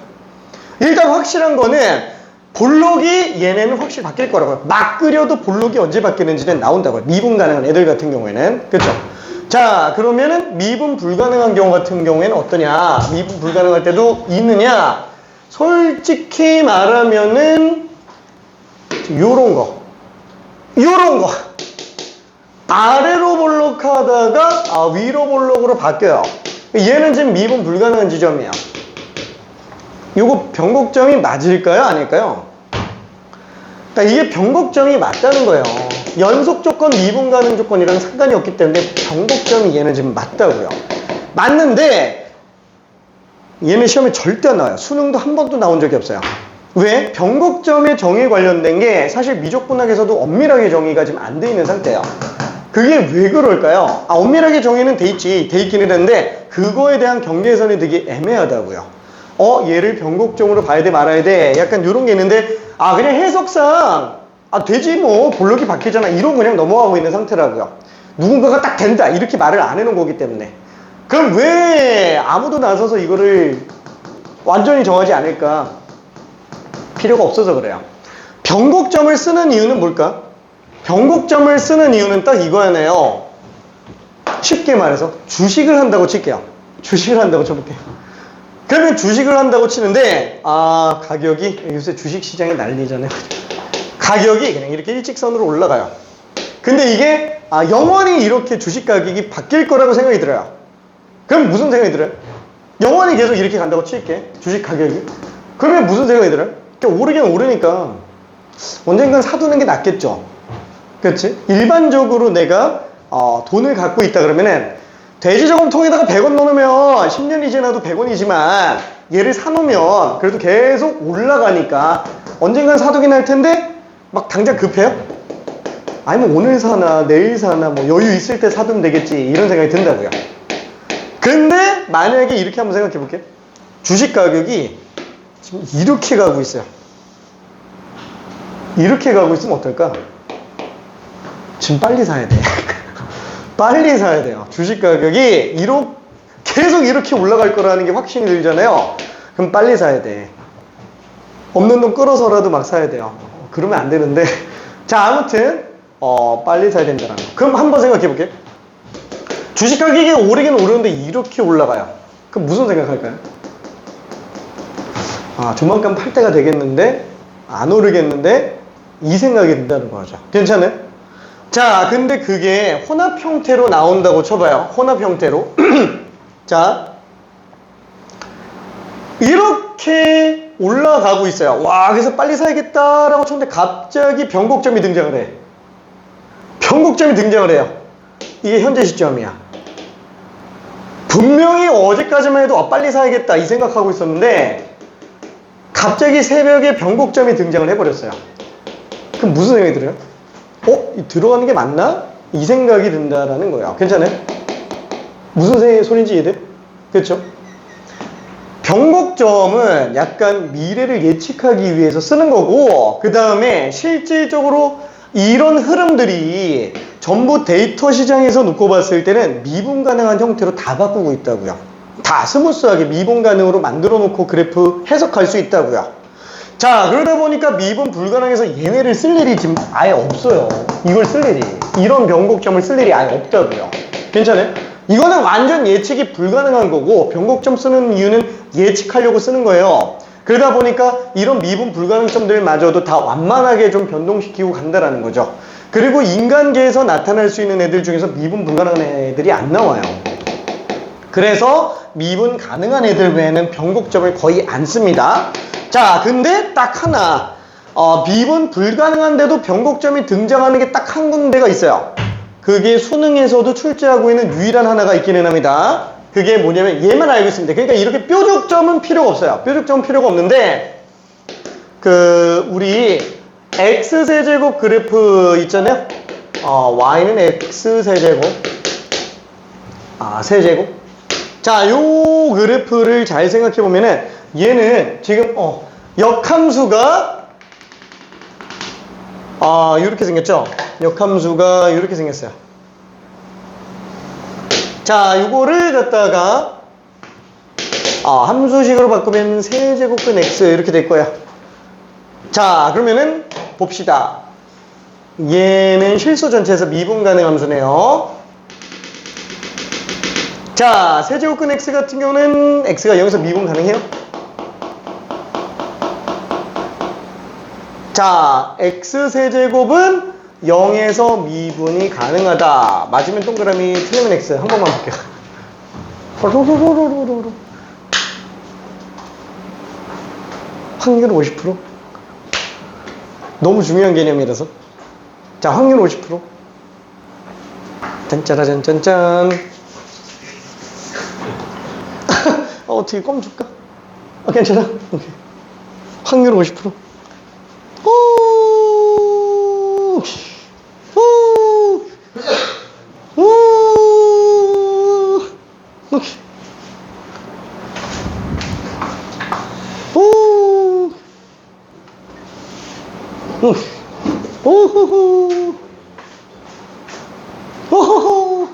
일단 확실한 거는 볼록이 얘네는 확실히 바뀔 거라고요. 막 그려도 볼록이 언제 바뀌는지는 나온다고요. 미분 가능한 애들 같은 경우에는. 그쵸? 자, 그러면은 미분 불가능한 경우 같은 경우에는 어떠냐? 미분 불가능할 때도 있느냐? 솔직히 말하면은 요런 거. 아래로 볼록하다가 위로 볼록으로 바뀌어요. 얘는 지금 미분 불가능한 지점이야. 요거 변곡점이 맞을까요? 아닐까요? 그러니까 이게 변곡점이 맞다는 거예요. 연속 조건, 미분 가능 조건이랑 상관이 없기 때문에 변곡점이 얘는 지금 맞다고요. 맞는데 얘는 시험에 절대 안 나와요. 수능도 한 번도 나온 적이 없어요. 왜? 변곡점의 정의에 관련된 게 사실 미적분학에서도 엄밀하게 정의가 지금 안 돼 있는 상태예요. 그게 왜 그럴까요? 엄밀하게 정의는 돼 있기는 했는데 그거에 대한 경계선이 되게 애매하다고요. 얘를 변곡점으로 봐야 돼 말아야 돼 약간 이런 게 있는데 그냥 해석상 되지 뭐 볼록이 바뀌잖아 이러고 그냥 넘어가고 있는 상태라고요. 누군가가 딱 된다 이렇게 말을 안 해놓은 거기 때문에. 그럼 왜 아무도 나서서 이거를 완전히 정하지 않을까? 필요가 없어서 그래요. 변곡점을 쓰는 이유는 뭘까? 변곡점을 쓰는 이유는 딱 이거네요. 쉽게 말해서 주식을 한다고 칠게요. 주식을 한다고 쳐볼게요. 그러면 주식을 한다고 치는데 가격이 요새 주식시장이 난리잖아요. 가격이 그냥 이렇게 일직선으로 올라가요. 근데 이게 영원히 이렇게 주식 가격이 바뀔 거라고 생각이 들어요. 그럼 무슨 생각이 들어요? 영원히 계속 이렇게 간다고 칠게. 주식 가격이. 그러면 무슨 생각이 들어요? 오르긴 오르니까 언젠간 사두는 게 낫겠죠. 그렇지? 일반적으로 내가 돈을 갖고 있다 그러면은 돼지저금통에다가 100원 넣으면 10년이 지나도 100원이지만 얘를 사놓으면 그래도 계속 올라가니까 언젠간 사두긴 할 텐데 막 당장 급해요? 아니면 오늘 사나 내일 사나 뭐 여유 있을 때 사두면 되겠지 이런 생각이 든다고요. 근데 만약에 이렇게 한번 생각해 볼게요. 주식 가격이 지금 이렇게 가고 있어요. 이렇게 가고 있으면 어떨까? 지금 빨리 사야 돼. 빨리 사야 돼요. 주식 가격이 계속 이렇게 올라갈 거라는 게 확신이 들잖아요. 그럼 빨리 사야 돼. 없는 돈 끌어서라도 막 사야 돼요. 그러면 안 되는데. 자, 아무튼 빨리 사야 된다는 거. 그럼 한번 생각해 볼게요. 주식 가격이 오르긴 오르는데 이렇게 올라가요. 그럼 무슨 생각할까요? 조만간 팔 때가 되겠는데 안 오르겠는데 이 생각이 든다는 거죠. 괜찮아요? 자, 근데 그게 혼합 형태로 나온다고 쳐봐요. 혼합 형태로. 자, 이렇게 올라가고 있어요. 와, 그래서 빨리 사야겠다라고 쳤는데 갑자기 변곡점이 등장을 해. 변곡점이 등장을 해요. 이게 현재 시점이야. 분명히 어제까지만 해도 빨리 사야겠다 이 생각하고 있었는데 갑자기 새벽에 변곡점이 등장을 해버렸어요. 그럼 무슨 생각이 들어요? 들어가는 게 맞나? 이 생각이 든다라는 거예요. 괜찮아요? 무슨 소리인지 이해돼? 그렇죠? 변곡점은 약간 미래를 예측하기 위해서 쓰는 거고 그 다음에 실질적으로 이런 흐름들이 전부 데이터 시장에서 놓고 봤을 때는 미분 가능한 형태로 다 바꾸고 있다고요. 다 스무스하게 미분 가능으로 만들어 놓고 그래프 해석할 수 있다고요. 자, 그러다 보니까 미분 불가능해서 얘네를 쓸 일이 지금 아예 없어요. 이걸 쓸 일이. 이런 변곡점을 쓸 일이 아예 없다고요. 괜찮아요? 이거는 완전 예측이 불가능한 거고 변곡점 쓰는 이유는 예측하려고 쓰는 거예요. 그러다 보니까 이런 미분 불가능점들마저도 다 완만하게 좀 변동시키고 간다라는 거죠. 그리고 인간계에서 나타날 수 있는 애들 중에서 미분 불가능한 애들이 안 나와요. 그래서 미분 가능한 애들 외에는 변곡점을 거의 안 씁니다. 자, 근데 딱 하나 미분 불가능한데도 변곡점이 등장하는 게 딱 한 군데가 있어요. 그게 수능에서도 출제하고 있는 유일한 하나가 있기는 합니다. 그게 뭐냐면 얘만 알고 있습니다. 그러니까 이렇게 뾰족점은 필요가 없어요. 뾰족점은 필요가 없는데 우리 x세제곱 그래프 있잖아요. y는 x세제곱 세제곱. 자, 요 그래프를 잘 생각해 보면은 얘는 지금 역함수가 이렇게 생겼죠. 역함수가 이렇게 생겼어요. 자, 요거를 갖다가 함수식으로 바꾸면 세제곱근 x 이렇게 될 거야. 자, 그러면은 봅시다. 얘는 실수 전체에서 미분 가능 함수네요. 자, 세제곱근 x 같은 경우는 x가 0에서 미분 가능해요? 자, x세제곱은 0에서 미분이 가능하다. 맞으면 동그라미, 틀리면 X. 한 번만 볼게요. 확률 50%? 너무 중요한 개념이라서. 자, 확률 50%. 짠짜라짠짠짠. 어떻게 껌 줄까? 괜찮아? 오케이. 확률 50%. 오! 오! 오! 오케이. 오! 오호호. 오호호.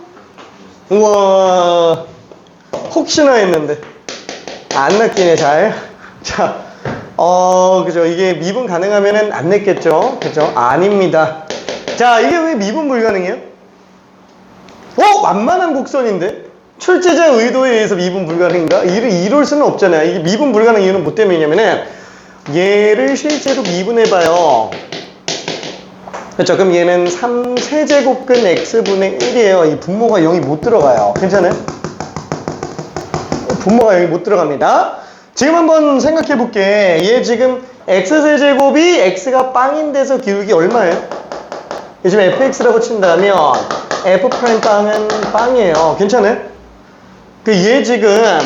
우와. 혹시나 했는데. 안 낚이네, 잘. 자, 그죠. 이게 미분 가능하면은 안 냈겠죠? 그죠? 아닙니다. 자, 이게 왜 미분 불가능해요? 완만한 곡선인데? 출제자 의도에 의해서 미분 불가능인가? 이럴 수는 없잖아요. 이게 미분 불가능 이유는 뭐 때문이냐면은, 얘를 실제로 미분해봐요. 그렇죠. 그럼 얘는 3세제곱근 x분의 1이에요. 이 분모가 0이 못 들어가요. 괜찮아요? 분모가 0이 못 들어갑니다. 지금 한번 생각해 볼게. 얘 지금 x세제곱이 x가 빵인 데서 기울기 얼마예요? 요즘 fx라고 친다면 f'빵은 빵이에요. 괜찮아요? 얘 지금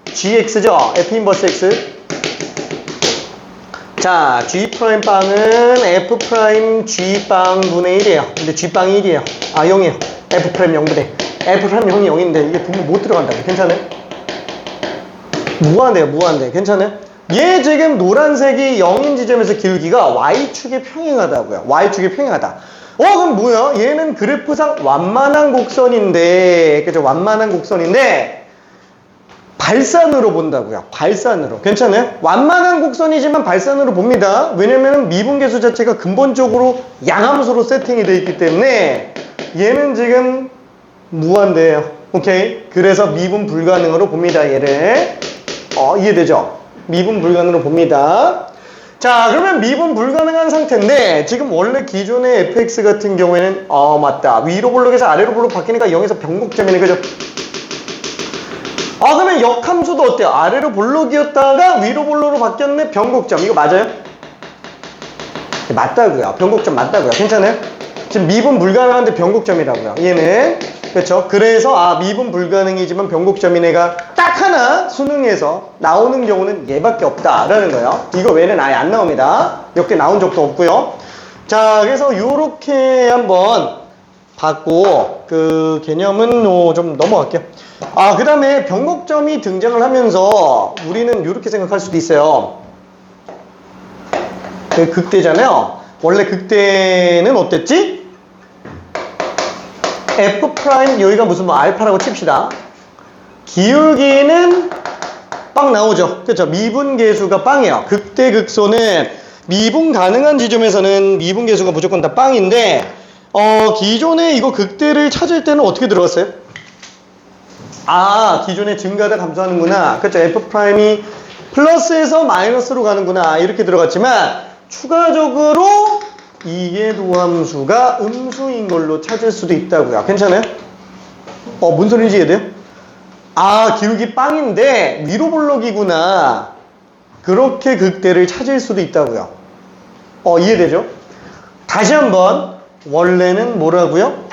gx죠? f 인버스 x. 자, g'빵은 f'g 빵 분의 1이에요. 근데 g빵이 1이에요. 0이에요. f' 0분의. f' 0이 0인데 이게 분모 못 들어간다고. 괜찮아요? 무한대요, 무한대. 괜찮아요? 얘 지금 노란색이 0인 지점에서 기울기가 y축에 평행하다고요. y축에 평행하다. 그럼 뭐야? 얘는 그래프상 완만한 곡선인데, 그죠? 완만한 곡선인데, 발산으로 본다고요. 발산으로. 괜찮아요? 완만한 곡선이지만 발산으로 봅니다. 왜냐면 미분계수 자체가 근본적으로 양함수로 세팅이 되어 있기 때문에 얘는 지금 무한대예요. 오케이? 그래서 미분 불가능으로 봅니다. 얘를. 이해되죠? 미분 불가능으로 봅니다. 자, 그러면 미분 불가능한 상태인데 지금 원래 기존의 fx 같은 경우에는 맞다. 위로 볼록에서 아래로 볼록 바뀌니까 0에서 변곡점이네. 그죠? 그러면 역함수도 어때요? 아래로 볼록이었다가 위로 볼록으로 바뀌었네. 변곡점. 이거 맞아요? 맞다고요. 변곡점 맞다고요. 괜찮아요? 지금 미분 불가능한데 변곡점이라고요. 얘는. 그렇죠? 그래서 미분 불가능이지만 변곡점인 애가 딱 하나 수능에서 나오는 경우는 얘밖에 없다라는 거예요. 이거 외에는 아예 안 나옵니다. 몇 개 나온 적도 없고요. 자, 그래서 요렇게 한번 받고 그 개념은 좀 넘어갈게요. 그 다음에 변곡점이 등장을 하면서 우리는 이렇게 생각할 수도 있어요. 그 극대잖아요. 원래 극대는 어땠지? f' 여기가 무슨 알파라고 칩시다. 기울기는 빵 나오죠. 그렇죠? 미분계수가 빵이에요. 극대 극소는 미분 가능한 지점에서는 미분계수가 무조건 다 빵인데 기존에 이거 극대를 찾을 때는 어떻게 들어갔어요? 기존에 증가하다 감소하는구나. 그렇죠? f'이 플러스에서 마이너스로 가는구나. 이렇게 들어갔지만 추가적으로 이계도함수가 음수인 걸로 찾을 수도 있다고요. 괜찮아요? 뭔 소리인지 이해돼요? 기울기 빵인데 위로 볼록이구나. 그렇게 극대를 찾을 수도 있다고요. 이해되죠? 다시 한번 원래는 뭐라고요?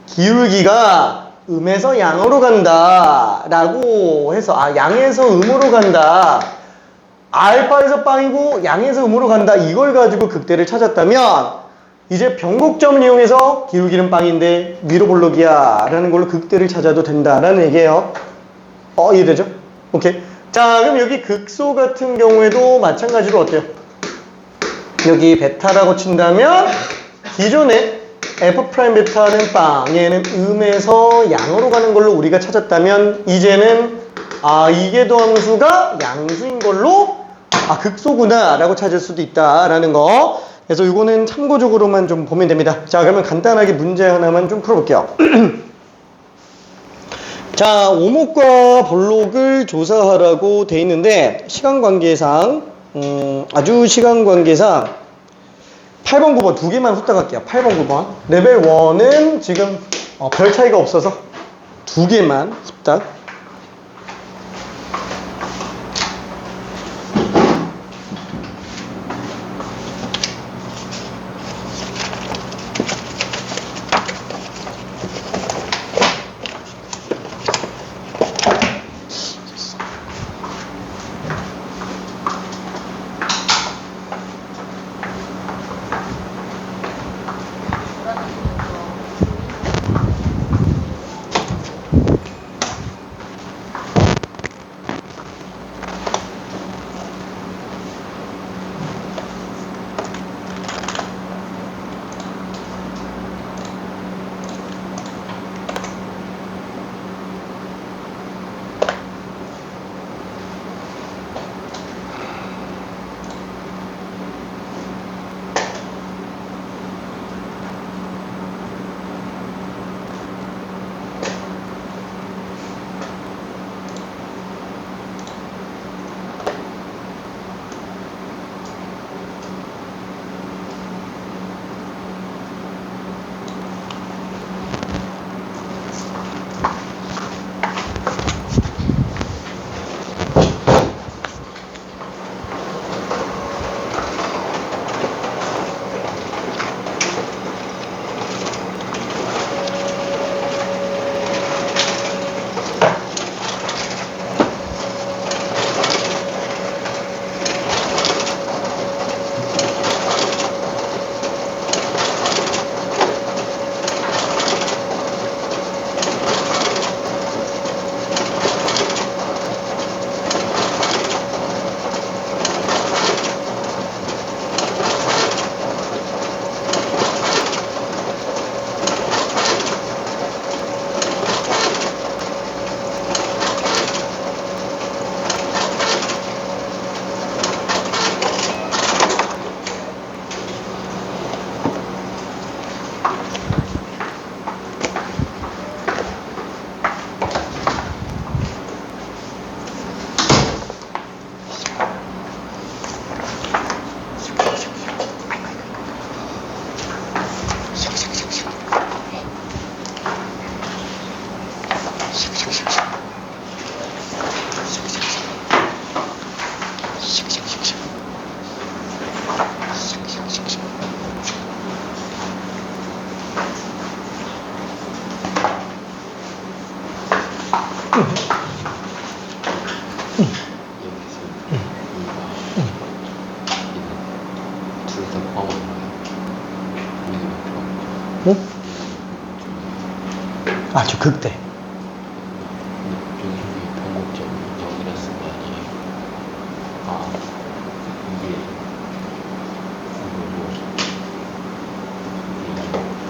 기울기가 음에서 양으로 간다 라고 해서 양에서 음으로 간다. 알파에서 빵이고 양에서 음으로 간다. 이걸 가지고 극대를 찾았다면 이제 변곡점을 이용해서 기울기는 빵인데 위로 볼록이야 라는 걸로 극대를 찾아도 된다라는 얘기예요. 이해되죠? 오케이. 자, 그럼 여기 극소 같은 경우에도 마찬가지로 어때요? 여기 베타라고 친다면 기존에 f' 베타는 빵, 얘는 음에서 양으로 가는 걸로 우리가 찾았다면 이제는 이계도함수가 양수인 걸로 극소구나 라고 찾을 수도 있다라는 거. 그래서 이거는 참고적으로만 좀 보면 됩니다. 자, 그러면 간단하게 문제 하나만 좀 풀어볼게요. 자, 오목과 볼록을 조사하라고 돼 있는데 시간 관계상 아주 시간 관계상 8번, 9번 두 개만 후딱 할게요. 8번, 9번. 레벨 1은 지금 별 차이가 없어서 두 개만 후딱.
응?
아주 극대.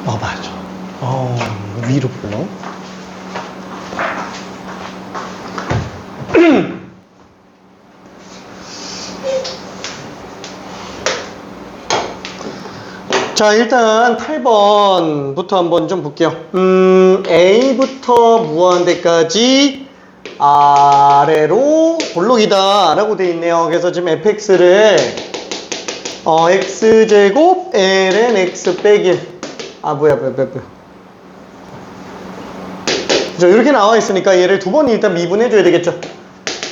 맞아. 위로 불러. 자, 일단 8번부터 한번 좀 볼게요. A부터 무한대까지 아래로 볼록이다 라고 돼 있네요. 그래서 지금 fx를 x제곱 ln x 빼기 1. 뭐야. 그죠? 이렇게 나와 있으니까 얘를 두 번 일단 미분해 줘야 되겠죠.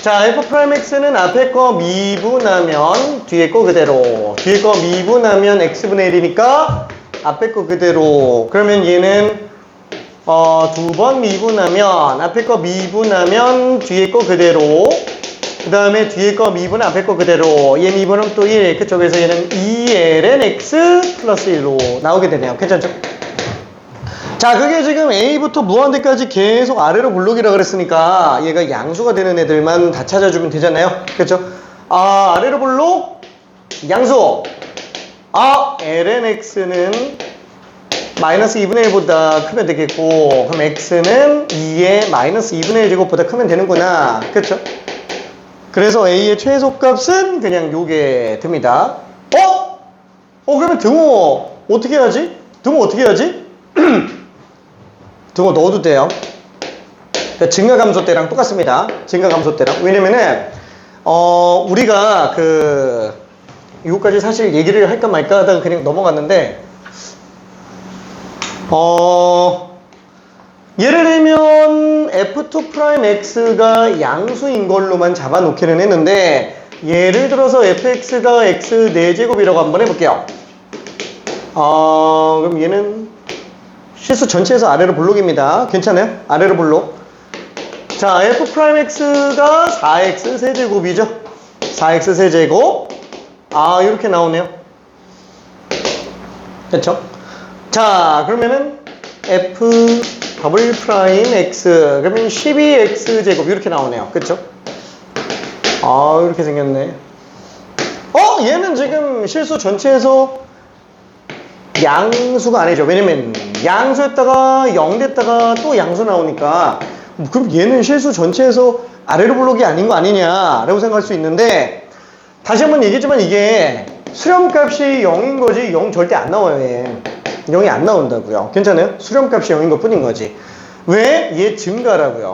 자, f'x는 앞에 거 미분하면 뒤에 거 그대로, 뒤에 거 미분하면 x분의 1이니까 앞에 거 그대로. 그러면 얘는 두 번 미분하면 앞에 거 미분하면 뒤에 거 그대로, 그 다음에 뒤에 거 미분 앞에 거 그대로, 얘 미분하면 또 1, 그쪽에서 얘는 2ln x 플러스 1로 나오게 되네요. 괜찮죠? 자, 그게 지금 A부터 무한대까지 계속 아래로 블록이라 그랬으니까 얘가 양수가 되는 애들만 다 찾아주면 되잖아요. 그렇죠? 아래로 블록 양수. ln x는 마이너스 2분의 1보다 크면 되겠고, 그럼 x는 2의 마이너스 2분의 1 제곱보다 크면 되는구나. 그렇죠? 그래서 A의 최소값은 그냥 요게 됩니다. 그러면 등호 어떻게 해야지? 등호 어떻게 해야지? 등호 넣어도 돼요. 증가감소 때랑 똑같습니다. 증가감소 때랑. 왜냐면은 우리가 이거까지 사실 얘기를 할까 말까 하다가 그냥 넘어갔는데, 예를 들면 f2'x가 양수인 걸로만 잡아놓기는 했는데, 예를 들어서 fx가 x 4제곱이라고 한번 해볼게요. 그럼 얘는 실수 전체에서 아래로 볼록입니다. 괜찮아요? 아래로 볼록. 자, f'x가 4x 세제곱이죠. 4x 세제곱. 이렇게 나오네요. 됐죠? 자, 그러면은 f 더블 프라임 x 그러면 12x 제곱 이렇게 나오네요. 그쵸? 이렇게 생겼네. 얘는 지금 실수 전체에서 양수가 아니죠. 왜냐면 양수였다가 0 됐다가 또 양수 나오니까, 그럼 얘는 실수 전체에서 아래로 블록이 아닌 거 아니냐라고 생각할 수 있는데, 다시 한번 얘기했지만 이게 수렴값이 0인 거지 0 절대 안 나와요. 얘 0이 안 나온다고요. 괜찮아요? 수렴값이 0인 것 뿐인 거지. 왜? 얘 증가라고요.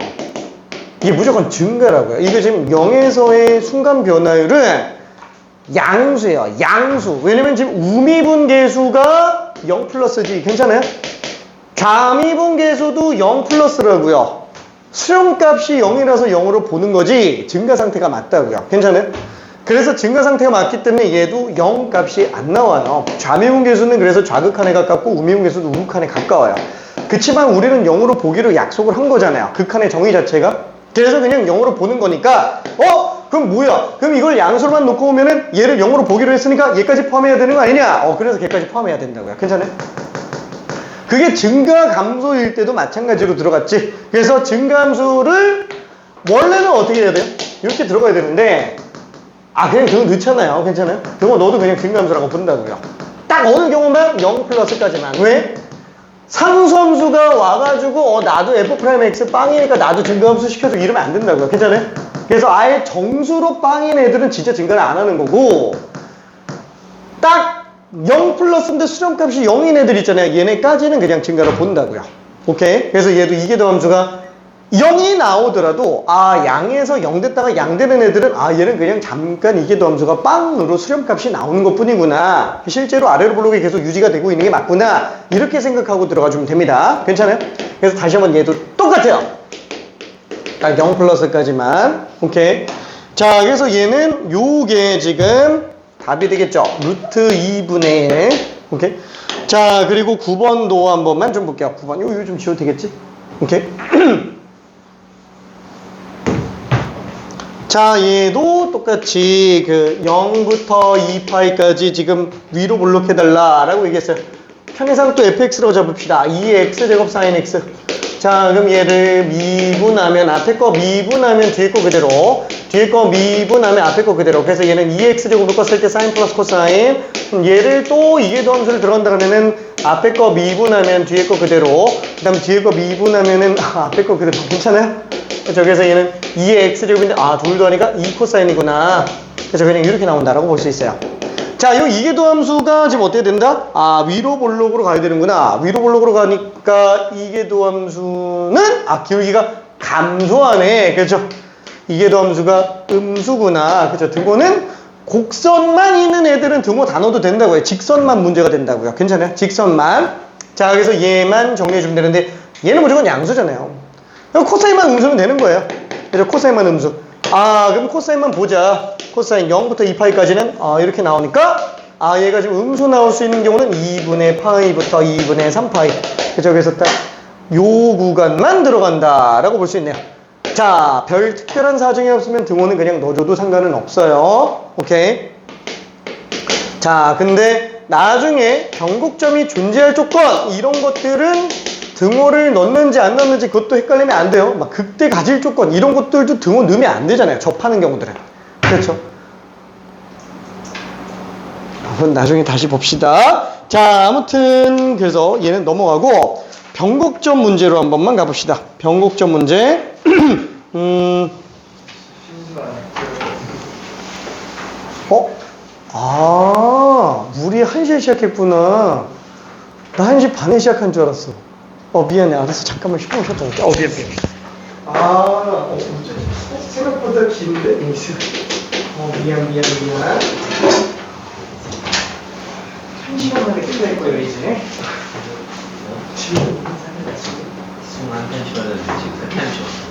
이게 무조건 증가라고요. 이게 지금 0에서의 순간 변화율은 양수예요. 양수. 왜냐면 지금 우미분계수가 0 플러스지. 괜찮아요? 좌미분계수도 0 플러스라고요. 수렴값이 0이라서 0으로 보는 거지 증가 상태가 맞다고요. 괜찮아요? 그래서 증가 상태가 맞기 때문에 얘도 0 값이 안 나와요. 좌미분계수는 그래서 좌극한에 가깝고 우미분계수도 우극한에 가까워요. 그치만 우리는 0으로 보기로 약속을 한 거잖아요. 극한의 정의 자체가. 그래서 그냥 0으로 보는 거니까, 그럼 뭐야? 그럼 이걸 양수로만 놓고 보면은 얘를 0으로 보기로 했으니까 얘까지 포함해야 되는 거 아니냐? 그래서 걔까지 포함해야 된다고요. 괜찮아요? 그게 증가 감소일 때도 마찬가지로 들어갔지. 그래서 증가함수를 원래는 어떻게 해야 돼요? 이렇게 들어가야 되는데, 그냥 그거 넣잖아요. 괜찮아요? 그거 넣어도 그냥 증가함수라고 부른다고요. 딱 어느 경우만 0 플러스까지만. 왜? 상수함수가 와가지고 나도 f'(x) 빵이니까 나도 증가함수 시켜줘 이러면 안 된다고요. 괜찮아요? 그래서 아예 정수로 빵인 애들은 진짜 증가를 안 하는 거고, 딱 0 플러스인데 수렴값이 0인 애들 있잖아요. 얘네까지는 그냥 증가로 본다고요. 오케이? 그래서 얘도 이계도함수가 0이 나오더라도 양에서 0 됐다가 양 되는 애들은 얘는 그냥 잠깐 이계도함수가 빵으로 수렴값이 나오는 것 뿐이구나. 실제로 아래로 블록이 계속 유지가 되고 있는 게 맞구나. 이렇게 생각하고 들어가 주면 됩니다. 괜찮아요? 그래서 다시 한번 얘도 똑같아요. 딱 0 플러스까지만. 오케이? 자, 그래서 얘는 요게 지금 답이 되겠죠? 루트 2분의 1. 오케이? 자, 그리고 9번도 한 번만 좀 볼게요. 9번. 요 좀 지워도 되겠지? 오케이? 자, 얘도 똑같이 0부터 2파이까지 지금 위로 블록해달라라고 얘기했어요. 편의상 또 fx라고 잡읍시다. 2의 x제곱 sin x. 자, 그럼 얘를 미분하면 앞에 거 미분하면 뒤에 거 그대로, 뒤에 거 미분하면 앞에 거 그대로. 그래서 얘는 2x제곱 묶었을 때 sin 플러스 코사인. 그럼 얘를 또 이계도함수를 들어간다 그러면은 앞에 거 미분하면 뒤에 거 그대로, 그 다음에 뒤에 거 미분하면은 앞에 거 그대로. 괜찮아요? 그렇죠? 그래서 얘는 2의 x제곱인데 둘 더하니까 2 코사인이구나. 그래서 그냥 이렇게 나온다라고 볼 수 있어요. 자, 이 이계도함수가 지금 어떻게 된다? 위로 볼록으로 가야 되는구나. 위로 볼록으로 가니까 이계도함수는 기울기가 감소하네. 그렇죠? 이계도함수가 음수구나. 그렇죠? 등호는 곡선만 있는 애들은 등호 다 넣어도 된다고요. 직선만 문제가 된다고요. 괜찮아요? 직선만. 자, 그래서 얘만 정리해주면 되는데 얘는 무조건 양수잖아요. 그럼 코사인만 음수면 되는 거예요. 그래서 코사인만 음수. 그럼 코사인만 보자. 코사인 0부터 2파이까지는 이렇게 나오니까 얘가 지금 음수 나올 수 있는 경우는 2분의 파이부터 2분의 3파이. 그죠? 그래서 딱 요 구간만 들어간다 라고 볼 수 있네요. 자, 별 특별한 사정이 없으면 등호는 그냥 넣어줘도 상관은 없어요. 오케이? 자, 근데 나중에 변곡점이 존재할 조건 이런 것들은 등호를 넣는지 안 넣는지 그것도 헷갈리면 안 돼요. 막 극대 가질 조건 이런 것들도 등호 넣으면 안 되잖아요. 접하는 경우들은. 그렇죠? 한번 나중에 다시 봅시다. 자, 아무튼 그래서 얘는 넘어가고 변곡점 문제로 한 번만 가봅시다. 변곡점 문제. 우리 1시에 시작했구나. 나 1시 반에 시작한 줄 알았어. 미안해. 알았어. 잠깐만 휴대폰 켰다 올게. 미안. 생각보다 긴데? 미안. 1시간 만에 끝낼 거예요, 이제.
지금 한 1시간은 지금 3시간